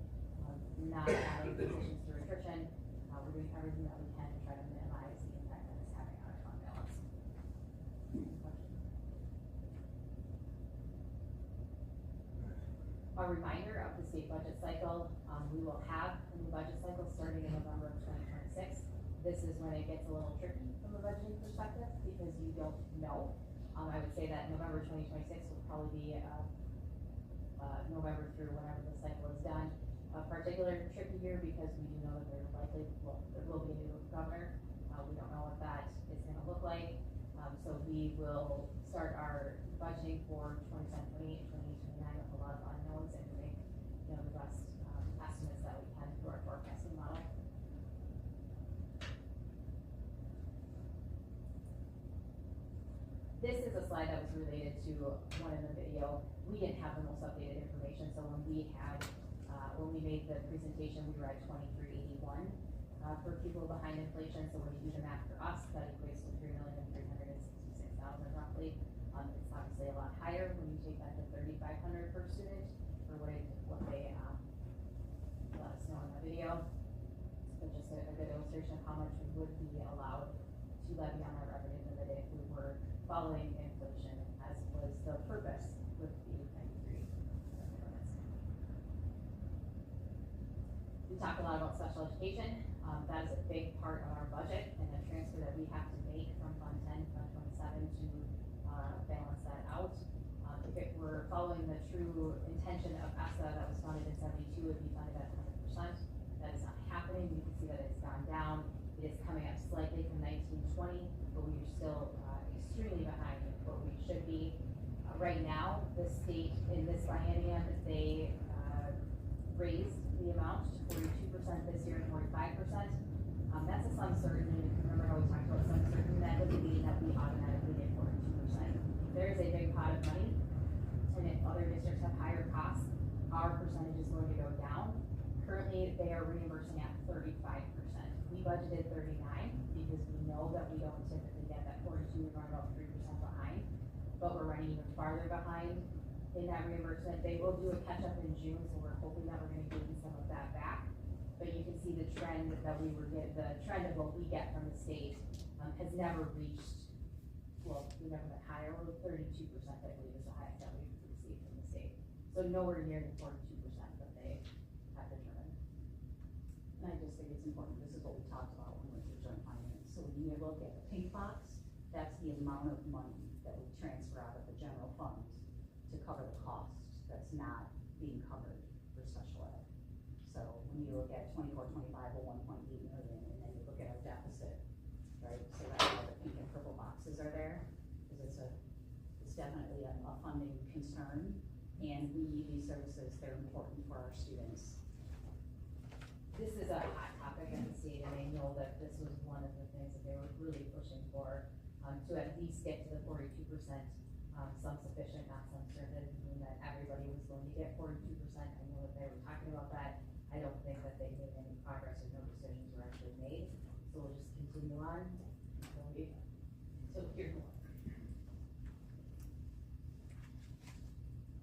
not adding positions to attrition. We're doing everything that we can to try to minimize the impact that it's having on our fund balance. A reminder of the state budget cycle, we will have a new budget cycle starting in November of 2026. This is when it gets a little tricky from a budgeting perspective because you don't know. I would say that November 2026 will probably be November through whenever the cycle is done. A particular tricky year because we do know that there will be a new governor. We don't know what that is going to look like. So we will start our budgeting for 27, 28, 29 with a lot of unknowns and make, you know, the best estimates that we can through our forecasting model. This is a slide that was related to one in the video.
we didn't have the most updated information, so when we made the presentation, we were at 2381 for people behind inflation. So when you do the math for us, that equates to 3,366,000 roughly. It's obviously a lot higher when you take that to 3,500 per student, for what they let us know in the video. But just a good illustration of how much we would be allowed to levy on our revenue limit if we were following inflation, as was the purpose with the 93 limits. We talk a lot about special education. That is a big part of our budget, and the transfer that we have to make from Fund 10 to Fund 27 to balance that out. If it were following the true intention of ESSA that was funded in 72, it would be funded at 100%. That is not happening. You can see that it's gone down. It is coming up slightly from 1920, but we are still extremely behind what we should be. Right now, the state in this biennium, they raised the amount to 42% this year and 45%. That's a some certainty. Remember how we talked about some certainty? That doesn't mean that we automatically get 42%. There is a big pot of money, and if other districts have higher costs, our percentage is going to go down. Currently, they are reimbursing at 35%. We budgeted 39 because we know that we don't typically get that 42. We're running about 3% behind, but we're running even farther behind in that reimbursement. They will do a catch up in June, so we're hoping that we're going to gain some of that back. But you can see the trend that we were getting, the trend of what we get from the state has never reached, well, we never got higher. We're 32%, I believe, is the highest that we've received from the state. So nowhere near the 42% that they have determined.
And I just think it's important, this is what we talked about when we went through joint finance. So when you look at the pink box, that's the amount of money that we transfer out of the general fund to cover the cost that's not being covered for special ed. So when you look at 24-25, well, 1.8 million, and then you look at our deficit, right? So that's why the pink and purple boxes are there, because it's definitely a funding concern, and we need these services. They're important for our students.
This is a hot topic in the state, and I know that this was one of the things that they were really pushing for, to at least get to the 42%, some sufficient, not some certain, meaning that everybody was going to get 42%. I know that they were talking about that. I don't think that they made any progress, or no decisions were actually made. So we'll just continue on until we hear more.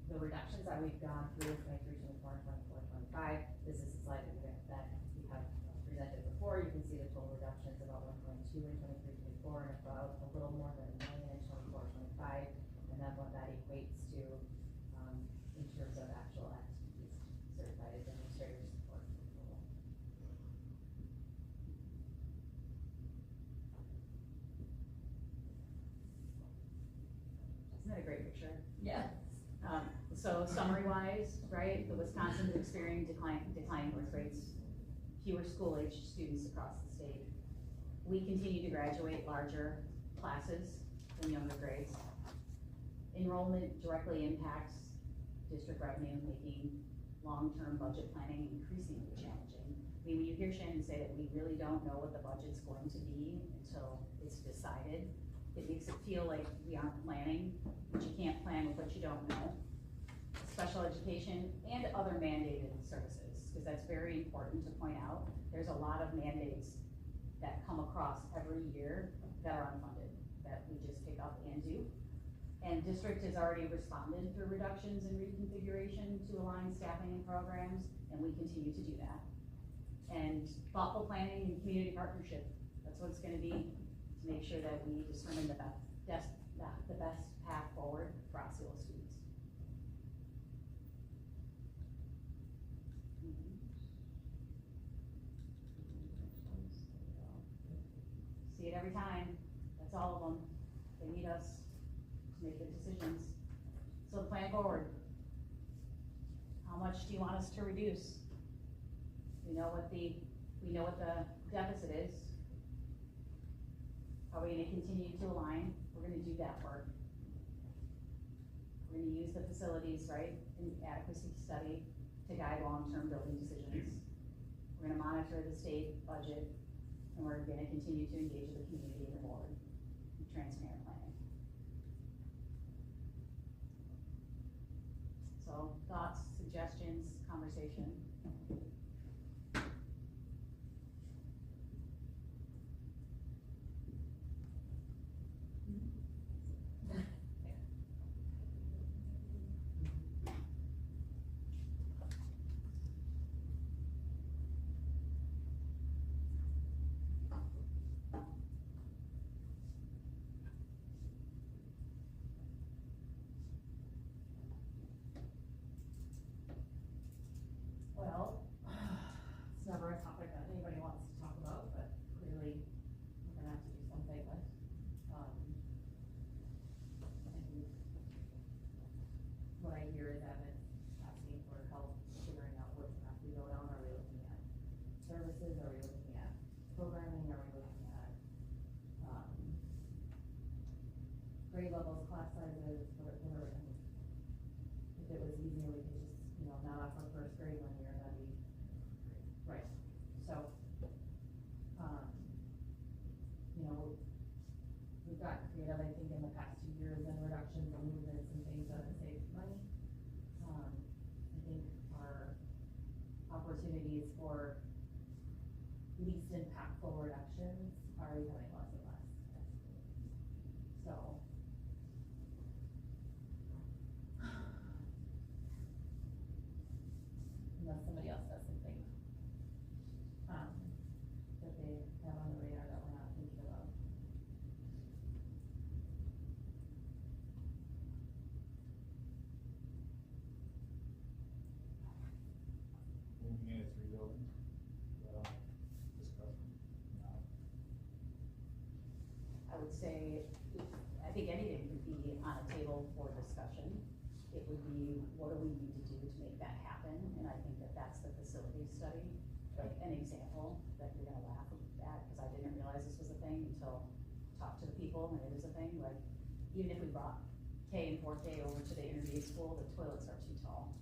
The reductions that we've gone through, 23, 24, 24, 25, this is a slide that we have presented before. You can see the total reductions about 1.2 in 23, 24, and about a little more than $1 million in 24, 25, and then what that equates to in terms of actual activities, certified administrator support.
Isn't that a great picture?
Yeah.
So summary-wise, right, the Wisconsin is experiencing declining birth rates, fewer school-aged students across the state. We continue to graduate larger classes in younger grades. Enrollment directly impacts district revenue, making long-term budget planning increasingly challenging. I mean, when you hear Shannon say that we really don't know what the budget's going to be until it's decided, it makes it feel like we aren't planning, but you can't plan with what you don't know. Special education and other mandated services, because that's very important to point out. There's a lot of mandates that come across every year that are unfunded, that we just pick up and do. And district has already responded through reductions and reconfiguration to align staffing and programs, and we continue to do that. And thoughtful planning and community partnership, that's what it's gonna be, to make sure that we determine the best path forward for Osceola students. See it every time, that's all of them. They need us to make good decisions. So plan forward. How much do you want us to reduce? We know what the deficit is. Are we gonna continue to align? We're gonna do that work. We're gonna use the facilities, right, in adequacy study to guide long-term building decisions. We're gonna monitor the state budget, and we're gonna continue to engage the community and the board in transparent planning. conversation. Well, it's never a topic that anybody wants to talk about, but clearly we're gonna have to do something with. And what I hear is Evan asking for help figuring out what path we go down. Are we looking at services? Are we looking at programming? Are we looking at, grade levels, class sizes, whatever? I mean, if it was easier, we could just, not offer first grade one year, that'd be right. So, we've got creative, I think, in the past 2 years in reductions and movements and things that have saved money. I think our opportunities for least impactful reductions are becoming less and less. So, unless somebody else does something, that they have on the radar that we're not thinking about.
Moving into 3 buildings, discussion, no.
I would say, I think anything would be on a table for discussion. It would be, what do we need to do to make that happen? And I think that that's the facilities study, like an example that you're gonna laugh at, because I didn't realize this was a thing until talk to the people, and it is a thing. Like, even if we brought K and 4K over to the intermediate school, the toilets are too tall.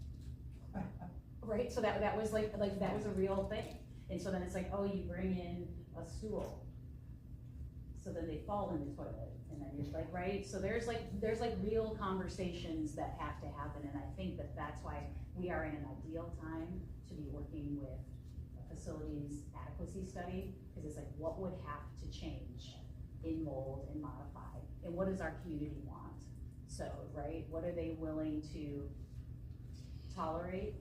Right, so that was like that was a real thing. And so then it's like, oh, you bring in a stool, so then they fall in the toilet, and then you're like, right? So there's like real conversations that have to happen, and I think that that's why we are in an ideal time to be working with a facilities adequacy study, because it's like, what would have to change in mold and modify, and what does our community want? So, right, what are they willing to tolerate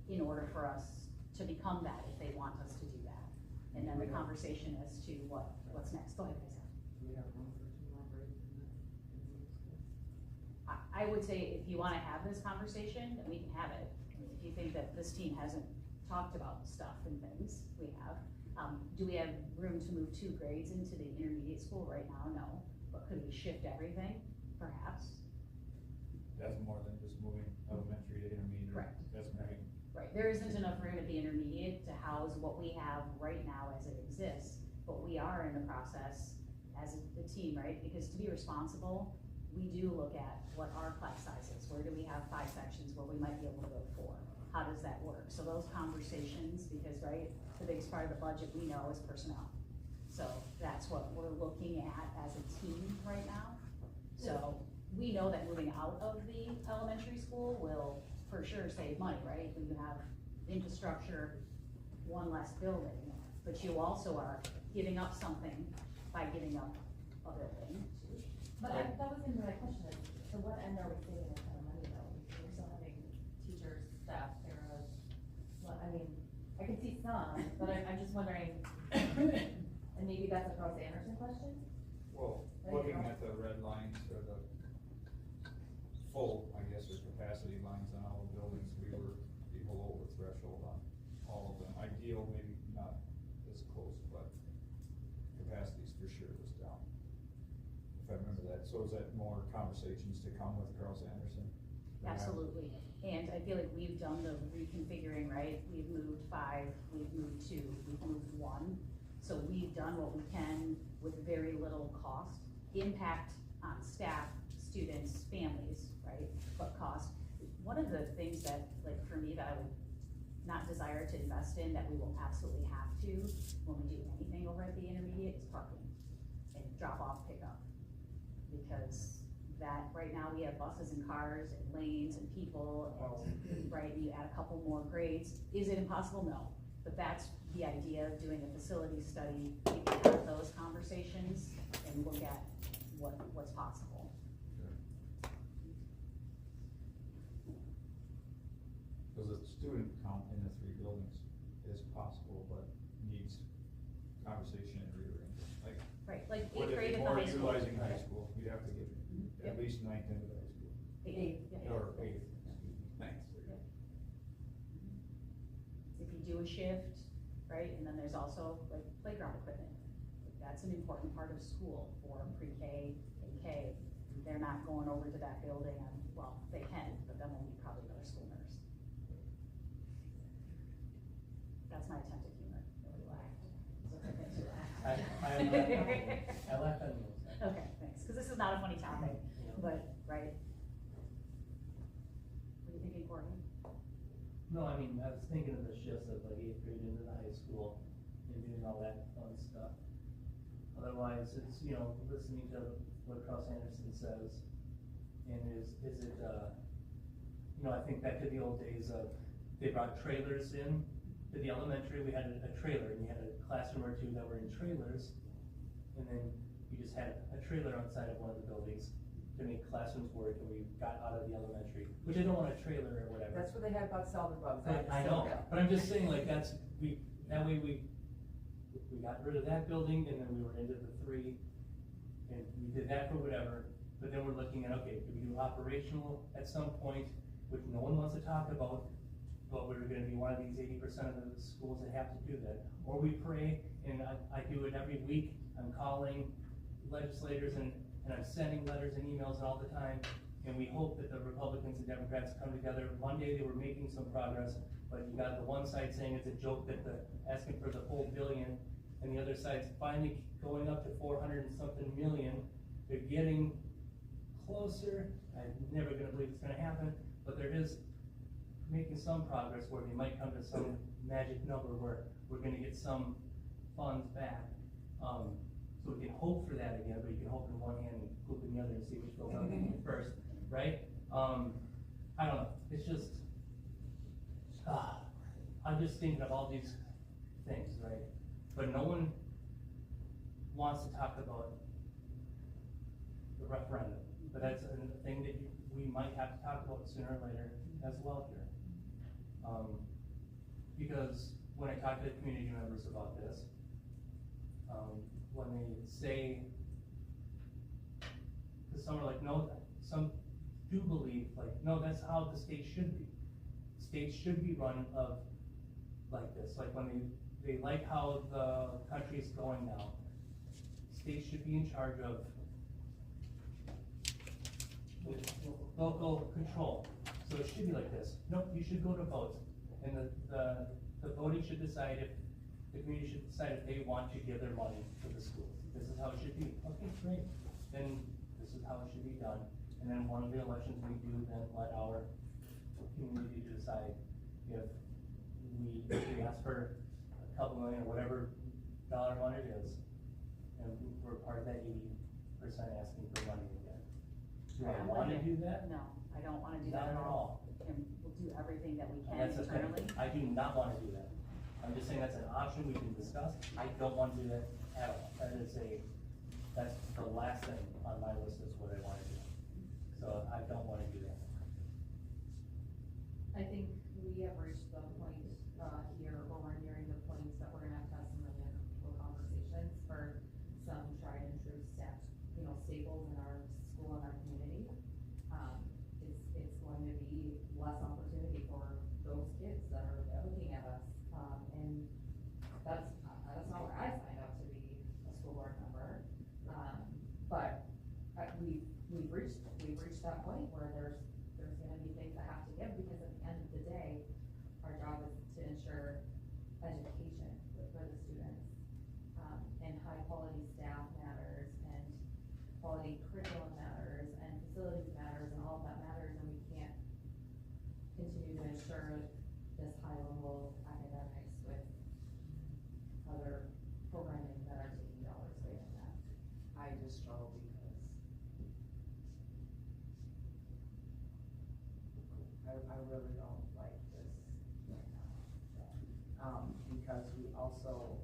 in order for us to become that, if they want us to do that? And then the conversation as to what's next. Go ahead, guys.
Do we have room for 2 more grades in the school?
I would say, if you wanna have this conversation, then we can have it. I mean, if you think that this team hasn't talked about stuff and things, we have. Do we have room to move 2 grades into the intermediate school right now? No. But could we shift everything? Perhaps.
That's more than just moving elementary to intermediate.
Correct.
That's moving.
Right, there isn't enough room at the intermediate to house what we have right now as it exists, but we are in the process as a team, right? Because to be responsible, we do look at what our class size is. Where do we have 5 sections where we might be able to go 4? How does that work? So those conversations, because, right, the biggest part of the budget we know is personnel. So that's what we're looking at as a team right now. So we know that moving out of the elementary school will for sure save money, right? When you have infrastructure, 1 less building, but you also are giving up something by giving up a building.
But that was gonna be my question, is, to what end are we saving this kind of money though? We're still having teachers, staff, paras, I mean, I can see some, but I'm just wondering, and maybe that's a Ross Anderson question?
Well, looking at the red lines or the full, I guess, or capacity lines on all the buildings, we were below the threshold on all of them. Ideal, maybe not as close, but capacities for sure was down. If I remember that. So is that more conversations to come with Carl Anderson?
Absolutely, and I feel like we've done the reconfiguring, right? We've moved 5, we've moved 2, we've moved 1. So we've done what we can with very little cost, impact on staff, students, families, right? But cost. One of the things that, like, for me, that I would not desire to invest in, that we will absolutely have to when we do anything over at the intermediate, is parking and drop off pickup. Because that, right now, we have buses and cars and lanes and people, and right, you add a couple more grades. Is it impossible? No, but that's the idea of doing a facility study. We can have those conversations and look at what's possible.
Because the student count in the 3 buildings is possible, but needs conversation and rearranging. Like,
Right, like
what
eighth
if
grade at the
more
high school.
utilizing high school, you'd have to get at
Yep.
least 9th into the high school.
Eighth, yeah.
Or 8th, excuse me.
Thanks.
If you do a shift, right, and then there's also like playground equipment. That's an important part of school for pre-K and K. They're not going over to that building on, well, they can, but then we'll need probably another school nurse. That's my attempt at humor. Really laughed. So I think you laughed.
I laugh at those.
Okay, thanks, because this is not a funny topic, but, right? What are you thinking, Courtney?
No, I mean, I was thinking of the shifts of like 8th grade into the high school and doing all that fun stuff. Otherwise, it's, you know, listening to what Cross Anderson says, and is it, you know, I think back to the old days of, they brought trailers in to the elementary, we had a trailer, and you had a classroom or two that were in trailers, and then you just had a trailer outside of one of the buildings to make classrooms work, and we got out of the elementary, which I don't want a trailer or whatever.
That's what they had about Southern Bugs.
I know, but I'm just saying, like, that way we got rid of that building, and then we were into the 3, and we did that for whatever, but then we're looking at, okay, do we do operational at some point, which no one wants to talk about, but we're gonna be one of these 80% of the schools that have to do that, or we pray, and I do it every week, I'm calling legislators, and I'm sending letters and emails all the time, and we hope that the Republicans and Democrats come together. Monday, they were making some progress, but you got the one side saying it's a joke that asking for the whole billion, and the other side's finally going up to 400 and something million. They're getting closer. I'm never gonna believe it's gonna happen, but there is making some progress where they might come to some magic number where we're gonna get some funds back. So we can hope for that again, but you can hope in one hand and hope in the other and see which goes out first, right? I don't know, it's just, I'm just thinking of all these things, right? But no one wants to talk about the referendum, but that's a thing that we might have to talk about sooner or later as well here. Because when I talk to the community members about this, when they say, because some are like, no, some do believe, like, no, that's how the state should be. States should be run of like this, like when they like how the country is going now. States should be in charge of local control. So it should be like this. Nope, you should go to vote. And the voting should decide if, the community should decide if they want to give their money to the schools. This is how it should be. Okay, great. Then this is how it should be done. And then one of the elections we do, then let our community decide if we ask for a couple million or whatever dollar amount it is, and we're part of that 80% asking for money again. Do I want to do that?
No, I don't want to do
Not
that
at all.
And we'll do everything that we
And
can
that's the thing.
internally.
I do not want to do that. I'm just saying that's an option we can discuss. I don't want to do that at all. That's the last thing on my list is what I want to do. So I don't want to do that.
I think we have reached the point, here, where we're nearing the point that we're gonna have to have some really uncomfortable conversations for some tried and true staples in our school and our community. It's going to be less opportunity for those kids that are looking at us, and that's not where I signed up to be a school board member. But we've reached that point where there's gonna be things that have to give, because at the end of the day, our job is to ensure education for the students. And high quality staff matters, and quality curriculum matters, and facilities matters, and all of that matters, and we can't continue to ensure this high level academics with other programming that are taking dollars away from that.
I just struggle because I really don't like this right now. Because we also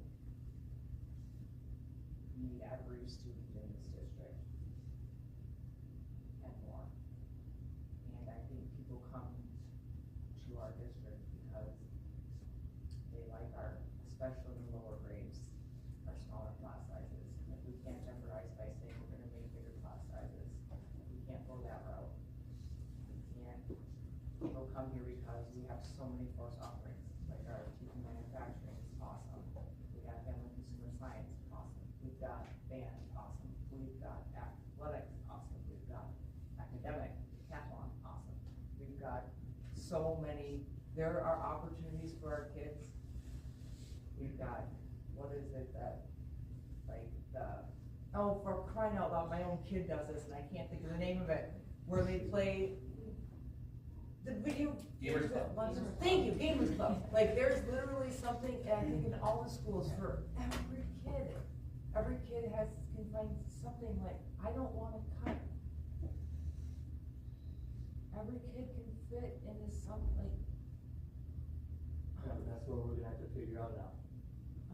need every student in this district and more. And I think people come to our district because they like our, especially the lower grades, our smaller class sizes. If we can't jeopardize by saying we're gonna make bigger class sizes, we can't go that route. We can't, people come here because we have so many course offerings, like our teaching manufacturing is awesome. We have family consumer science, awesome. We've got band, awesome. We've got athletics, awesome. We've got academic, decathlon, awesome. We've got so many, there are opportunities for our kids. We've got, what is it that, like, oh, for crying out loud, my own kid does this and I can't think of the name of it, where they play the video.
Gamers Club.
Thank you, Gamers Club. Like, there's literally something, I think in all the schools for every kid. Every kid can find something like, I don't wanna cut. Every kid can fit into something.
Yeah, but that's what we're gonna have to figure out now.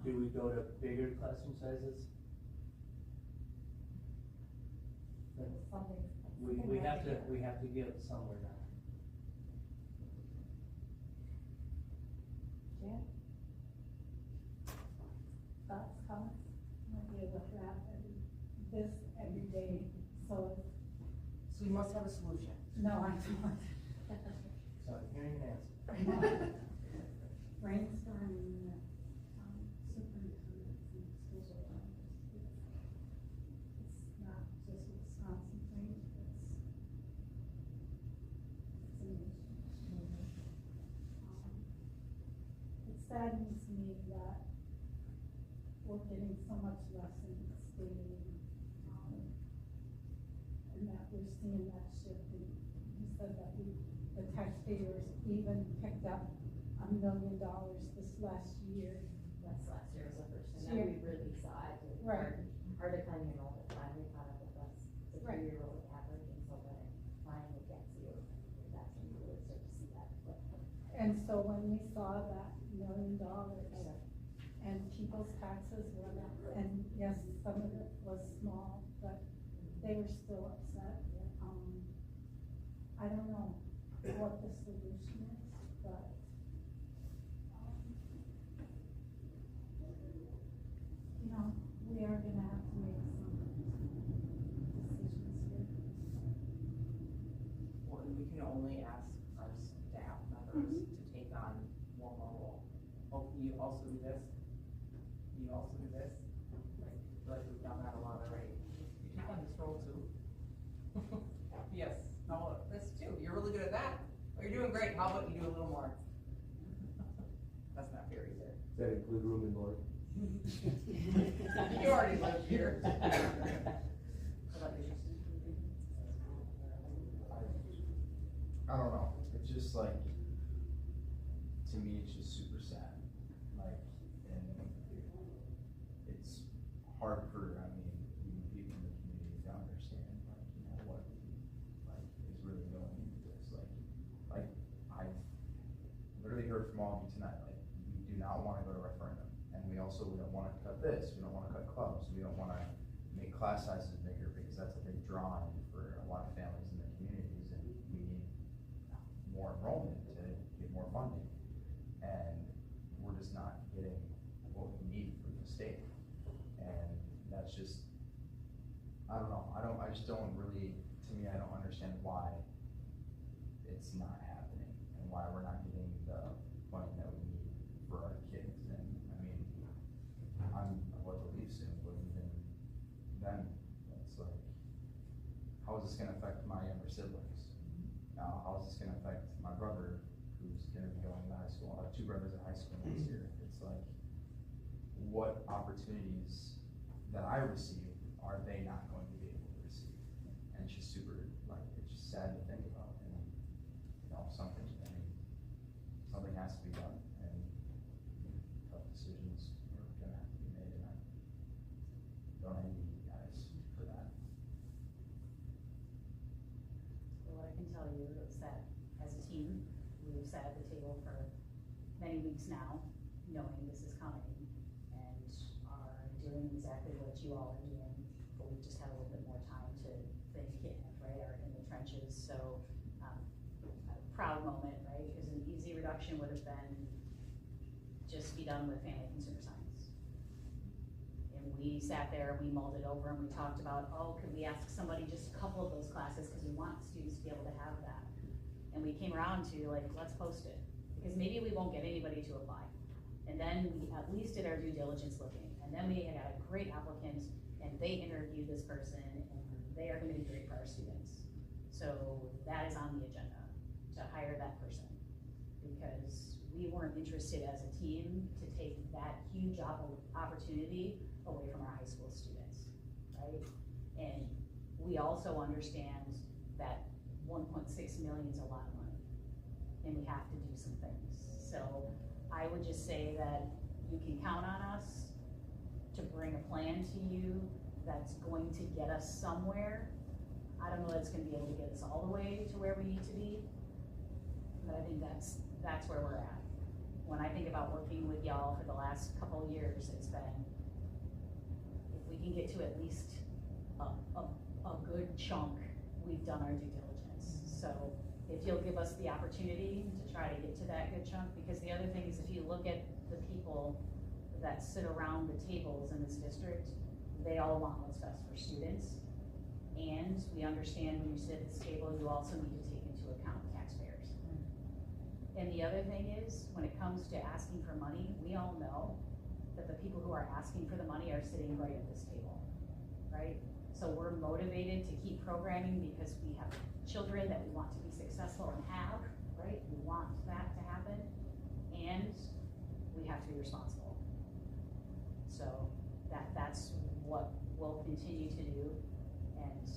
Do we go to bigger classroom sizes? We have to give somewhere now.
Jan? Thoughts, comments?
Might be able to have this every day, so.
So you must have a solution.
No, I don't.
So I'm hearing an answer.
Brainstorming with, superintendents and school superintendents. It's not just a Wisconsin thing, it's a nation. It saddens me that we're getting so much less in state aid, and that we're seeing that shift. And you said that the taxpayers even picked up $1 million this last year.
That's last year was the first time that we really saw it.
Right.
Our declining enrollment finally caught up with us. It's a
Right.
3-year-old average, and so when it finally gets you, that's when you really start to see that flip.
And so when we saw that $1 million, and people's taxes went up, and yes, some of it was small, but they were still upset. I don't know what the solution is, but you know, we are gonna have to make some decisions here.
Well, we can only ask our staff members to take on one more role. Oh, you also do this? You also do this? Like, I feel like we've done that a lot already. You take on this role too? Yes, how about this too? You're really good at that. Oh, you're doing great. How about you do a little more? That's not fair either.
Does that include room and board?
You already live here. How about you?
I don't know, it's just like, to me, it's just super sad, like, and it's hard for, I mean, even people in the community to understand, like, you know, what, like, is really going into this, like, I've literally heard from all of you tonight, like, we do not wanna go to referendum, and we don't wanna cut this, we don't wanna cut clubs, we don't wanna make class sizes bigger, because that's a big draw for a lot of families in the communities, and we need more enrollment to get more funding. And we're just not getting what we need from the state. And that's just, I don't know, I just don't really, to me, I don't understand why it's not happening and why we're not getting the funding that we need for our kids. And I mean, I'm about to leave soon, but even then, it's like, how is this gonna affect my younger siblings? How is this gonna affect my brother, who's gonna be going to high school? I have 2 brothers in high school this year. It's like, what opportunities that I receive are they not going to be able to receive? And it's just super, like, it's just sad to think about. And, you know, something has to be done, and tough decisions are gonna have to be made, and I don't envy you guys for that.
Well, what I can tell you is that as a team, table for many weeks now, knowing this is coming, and are doing exactly what you all are doing, but we just have a little bit more time to think, right, are in the trenches, so, a proud moment, right, because an easy reduction would have been just be done with family consumer science. And we sat there, and we mulled it over, and we talked about, oh, could we ask somebody just a couple of those classes, because we want students to be able to have that. And we came around to like, let's post it, because maybe we won't get anybody to apply. And then we at least did our due diligence looking, and then we had a great applicant, and they interviewed this person, and they are gonna be great for our students. So that is on the agenda, to hire that person, because we weren't interested as a team to take that huge opportunity away from our high school students, right? And we also understand that 1.6 million is a lot of money, and we have to do some things. So I would just say that you can count on us to bring a plan to you that's going to get us somewhere. I don't know that's gonna be able to get us all the way to where we need to be, but I think that's where we're at. When I think about working with y'all for the last couple of years, it's been, if we can get to at least a good chunk, we've done our due diligence. So if you'll give us the opportunity to try to get to that good chunk, because the other thing is, if you look at the people that sit around the tables in this district, they all want what's best for students. And we understand when you sit at this table, you also need to take into account taxpayers. And the other thing is, when it comes to asking for money, we all know that the people who are asking for the money are sitting right at this table, right? So we're motivated to keep programming because we have children that we want to be successful and have, right? We want that to happen, and we have to be responsible. So that's what we'll continue to do, and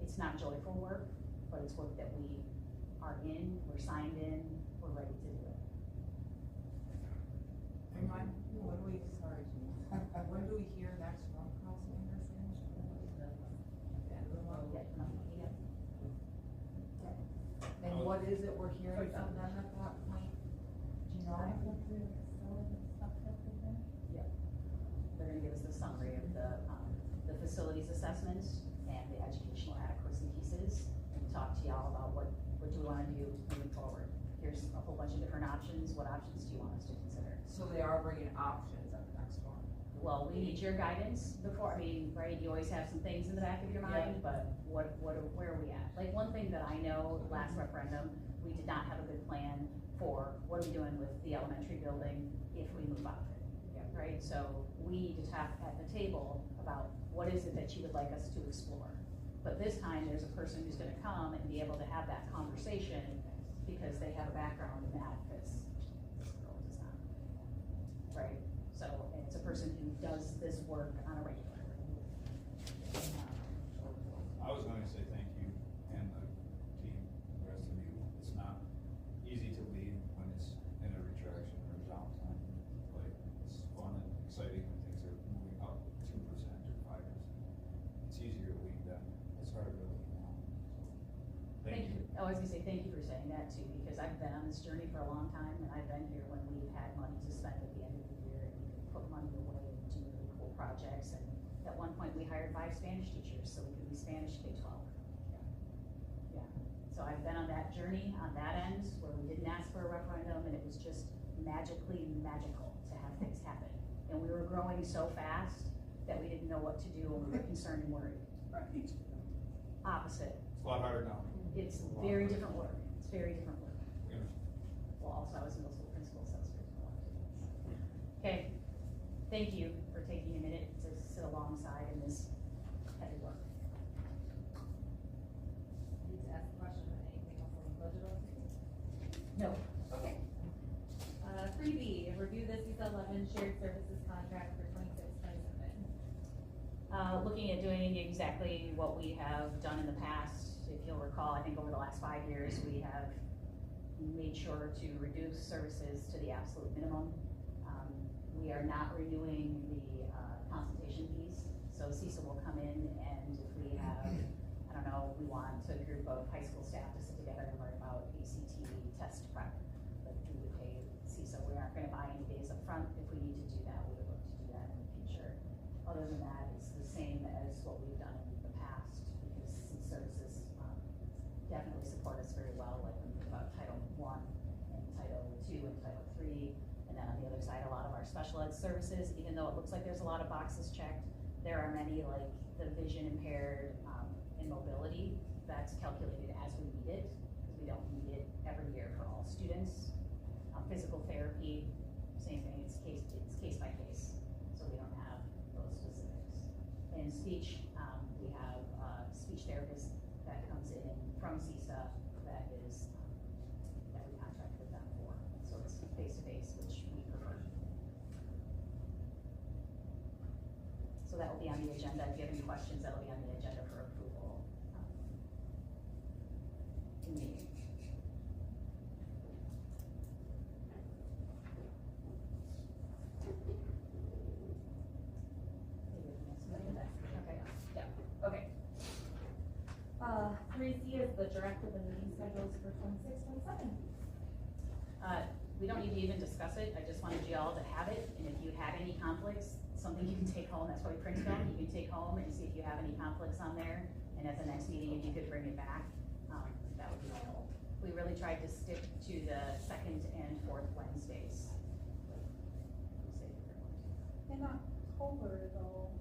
it's not joyful work, but it's work that we are in, we're signed in, we're ready to do it.
And when do we, sorry, when do we hear next from Councilman Anderson? The end of the month? And what is it we're hearing from them at that point? Do you know?
Yep. They're gonna give us the summary of the facilities assessments and the educational adequacy pieces, and talk to y'all about what do we wanna do moving forward. Here's a whole bunch of different options. What options do you want us to consider?
So they are bringing options at the next one.
Well, we need your guidance before, I mean, right, you always have some things in the back of your mind, but where are we at? Like, one thing that I know, last referendum, we did not have a good plan for what are we doing with the elementary building if we move out of it, right? So we need to talk at the table about what is it that you would like us to explore. But this time, there's a person who's gonna come and be able to have that conversation because they have a background in that, because this girl does not, right? So it's a person who does this work on a regular.
I was going to say thank you, and the team, the rest of you. It's not easy to lead when it's in a retraction or downtime. Like, it's fun and exciting when things are moving up 2% or 5%. It's easier to lead than it's harder to lead now. Thank you.
I was gonna say thank you for saying that too, because I've been on this journey for a long time, and I've been here when we've had money to spend at the end of the year, and we could put money away and do really cool projects. And at one point, we hired 5 Spanish teachers so we could be Spanish K-12. Yeah. So I've been on that journey on that end where we didn't ask for a referendum, and it was just magically magical to have things happen. And we were growing so fast that we didn't know what to do, and we were concerned and worried.
Right.
Opposite.
It's a lot harder now.
It's very different work. It's very different work.
Yeah.
Well, also, I was a middle school principal, so it's very different work. Okay, thank you for taking a minute to sit alongside in this heavy work.
Need to ask a question on anything else on the budget?
No.
Okay. 3B, review the CESA 11 shared services contract for 26-27.
Looking at doing exactly what we have done in the past. If you'll recall, I think over the last 5 years, we have made sure to reduce services to the absolute minimum. We are not renewing the consultation fees, so CESA will come in, and if we have, I don't know, we want a group of high school staff to sit together and learn about ACT test prep. But community. And then on the other side, a lot of our special ed services, even though it looks like there's a lot of boxes checked, there are many like the vision impaired and mobility that's calculated as we need it, because we don't need it every year for all students. Physical therapy, same thing, it's case by case, so we don't have those specifics. In speech, we have a speech therapist that comes in from CESA that is, that we contract with them for, so it's face-to-face, which we prefer. So that will be on the agenda. If you have any questions, that'll be on the agenda for approval in the meeting.
Okay. 3C is the directive and meeting schedules for 26, 27.
We don't need to even discuss it. I just wanted you all to have it, and if you had any conflicts, something you can take home, that's why we printed them, you can take home and see if you have any conflicts on there, and at the next meeting, if you could bring it back, that would be helpful. We really tried to stick to the second and fourth Wednesdays.
In October though,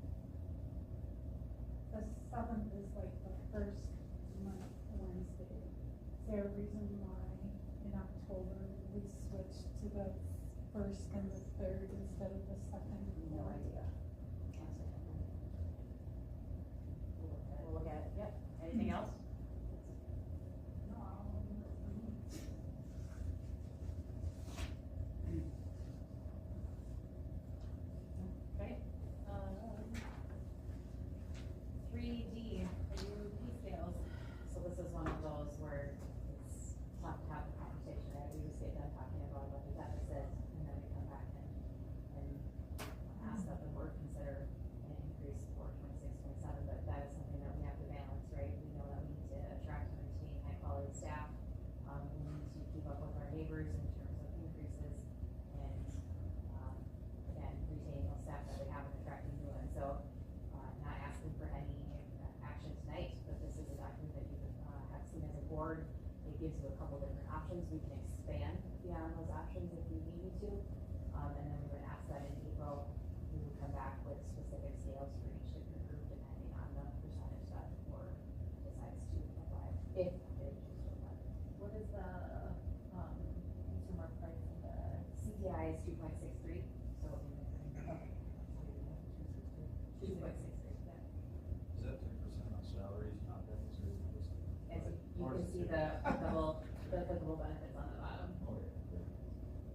the 7th is like the first month Wednesday. Is there a reason why in October we switched to the first and the third instead of the second?
No idea. We'll look at it, yep. Anything else? Okay.
3D, review fee scales.
So this is one of those where it's tough to have a conversation, right? We just get done talking about what the deficit, and then we come back and ask that the board consider an increase for 26, 27, but that is something that we have to balance, right? We know that we need to attract and retain high quality staff. We need to keep up with our neighbors in terms of increases, and again, retaining those staff that we have and attracting new ones. So not asking for any action tonight, but this is a document that you have seen as a board. It gives you a couple different options. We can expand beyond those options if we need to. And then we would ask that in April, we would come back with specific scales for each different group depending on the percentage that the board decides to apply, if they choose to apply.
What is the consumer price of the
CPI is 2.63, so it'll be
okay.
2.63, yeah.
Is that 10% on salaries, not benefits, or is it just?
As you can see the applicable benefits on the bottom.
Okay, great.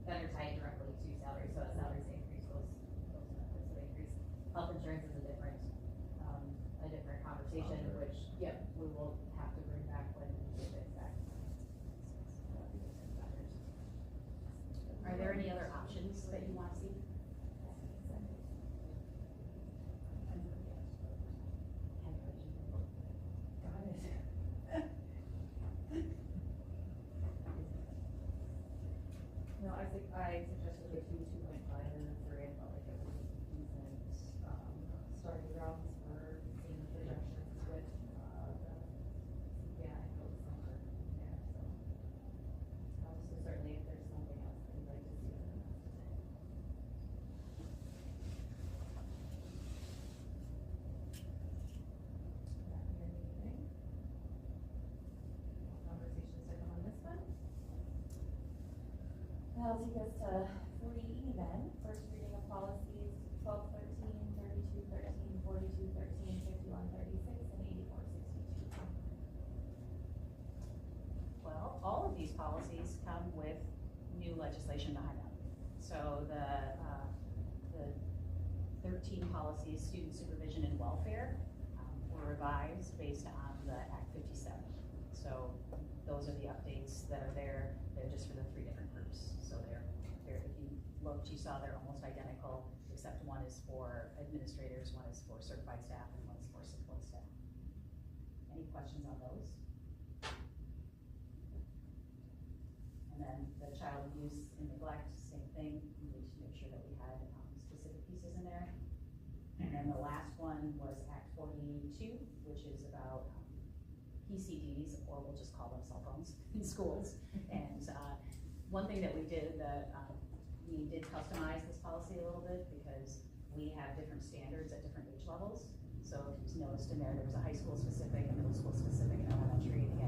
That are tied directly to salary, so as salaries increase, those benefits would increase. Health insurance is a different conversation, which, yep, we will have to bring back when we get it back. Are there any other options that you want to see?
No, I suggested the 2.5 and the 3. I felt like it was a decent, starting grounds for seeing projections with, yeah, I feel somewhere there, so. So certainly if there's something else that you'd like to see, then that's today. Not hearing anything. Conversations are on this one. That'll take us to 40E then, first reading of policies 1213, 3213, 4213, 5136, and 8462.
Well, all of these policies come with new legislation behind them. So the 13 policies, student supervision and welfare, were revised based on the Act 57. So those are the updates that are there. They're just for the 3 different groups. So they're if you looked, you saw they're almost identical, except one is for administrators, one is for certified staff, and one is for support staff. Any questions on those? And then the child abuse and neglect, same thing. We need to make sure that we had specific pieces in there. And then the last one was Act 42, which is about PCDs, or we'll just call them cell phones in schools. And one thing that we did that we did customize this policy a little bit because we have different standards at different age levels. So if you noticed in there, there was a high school specific, a middle school specific, and elementary, and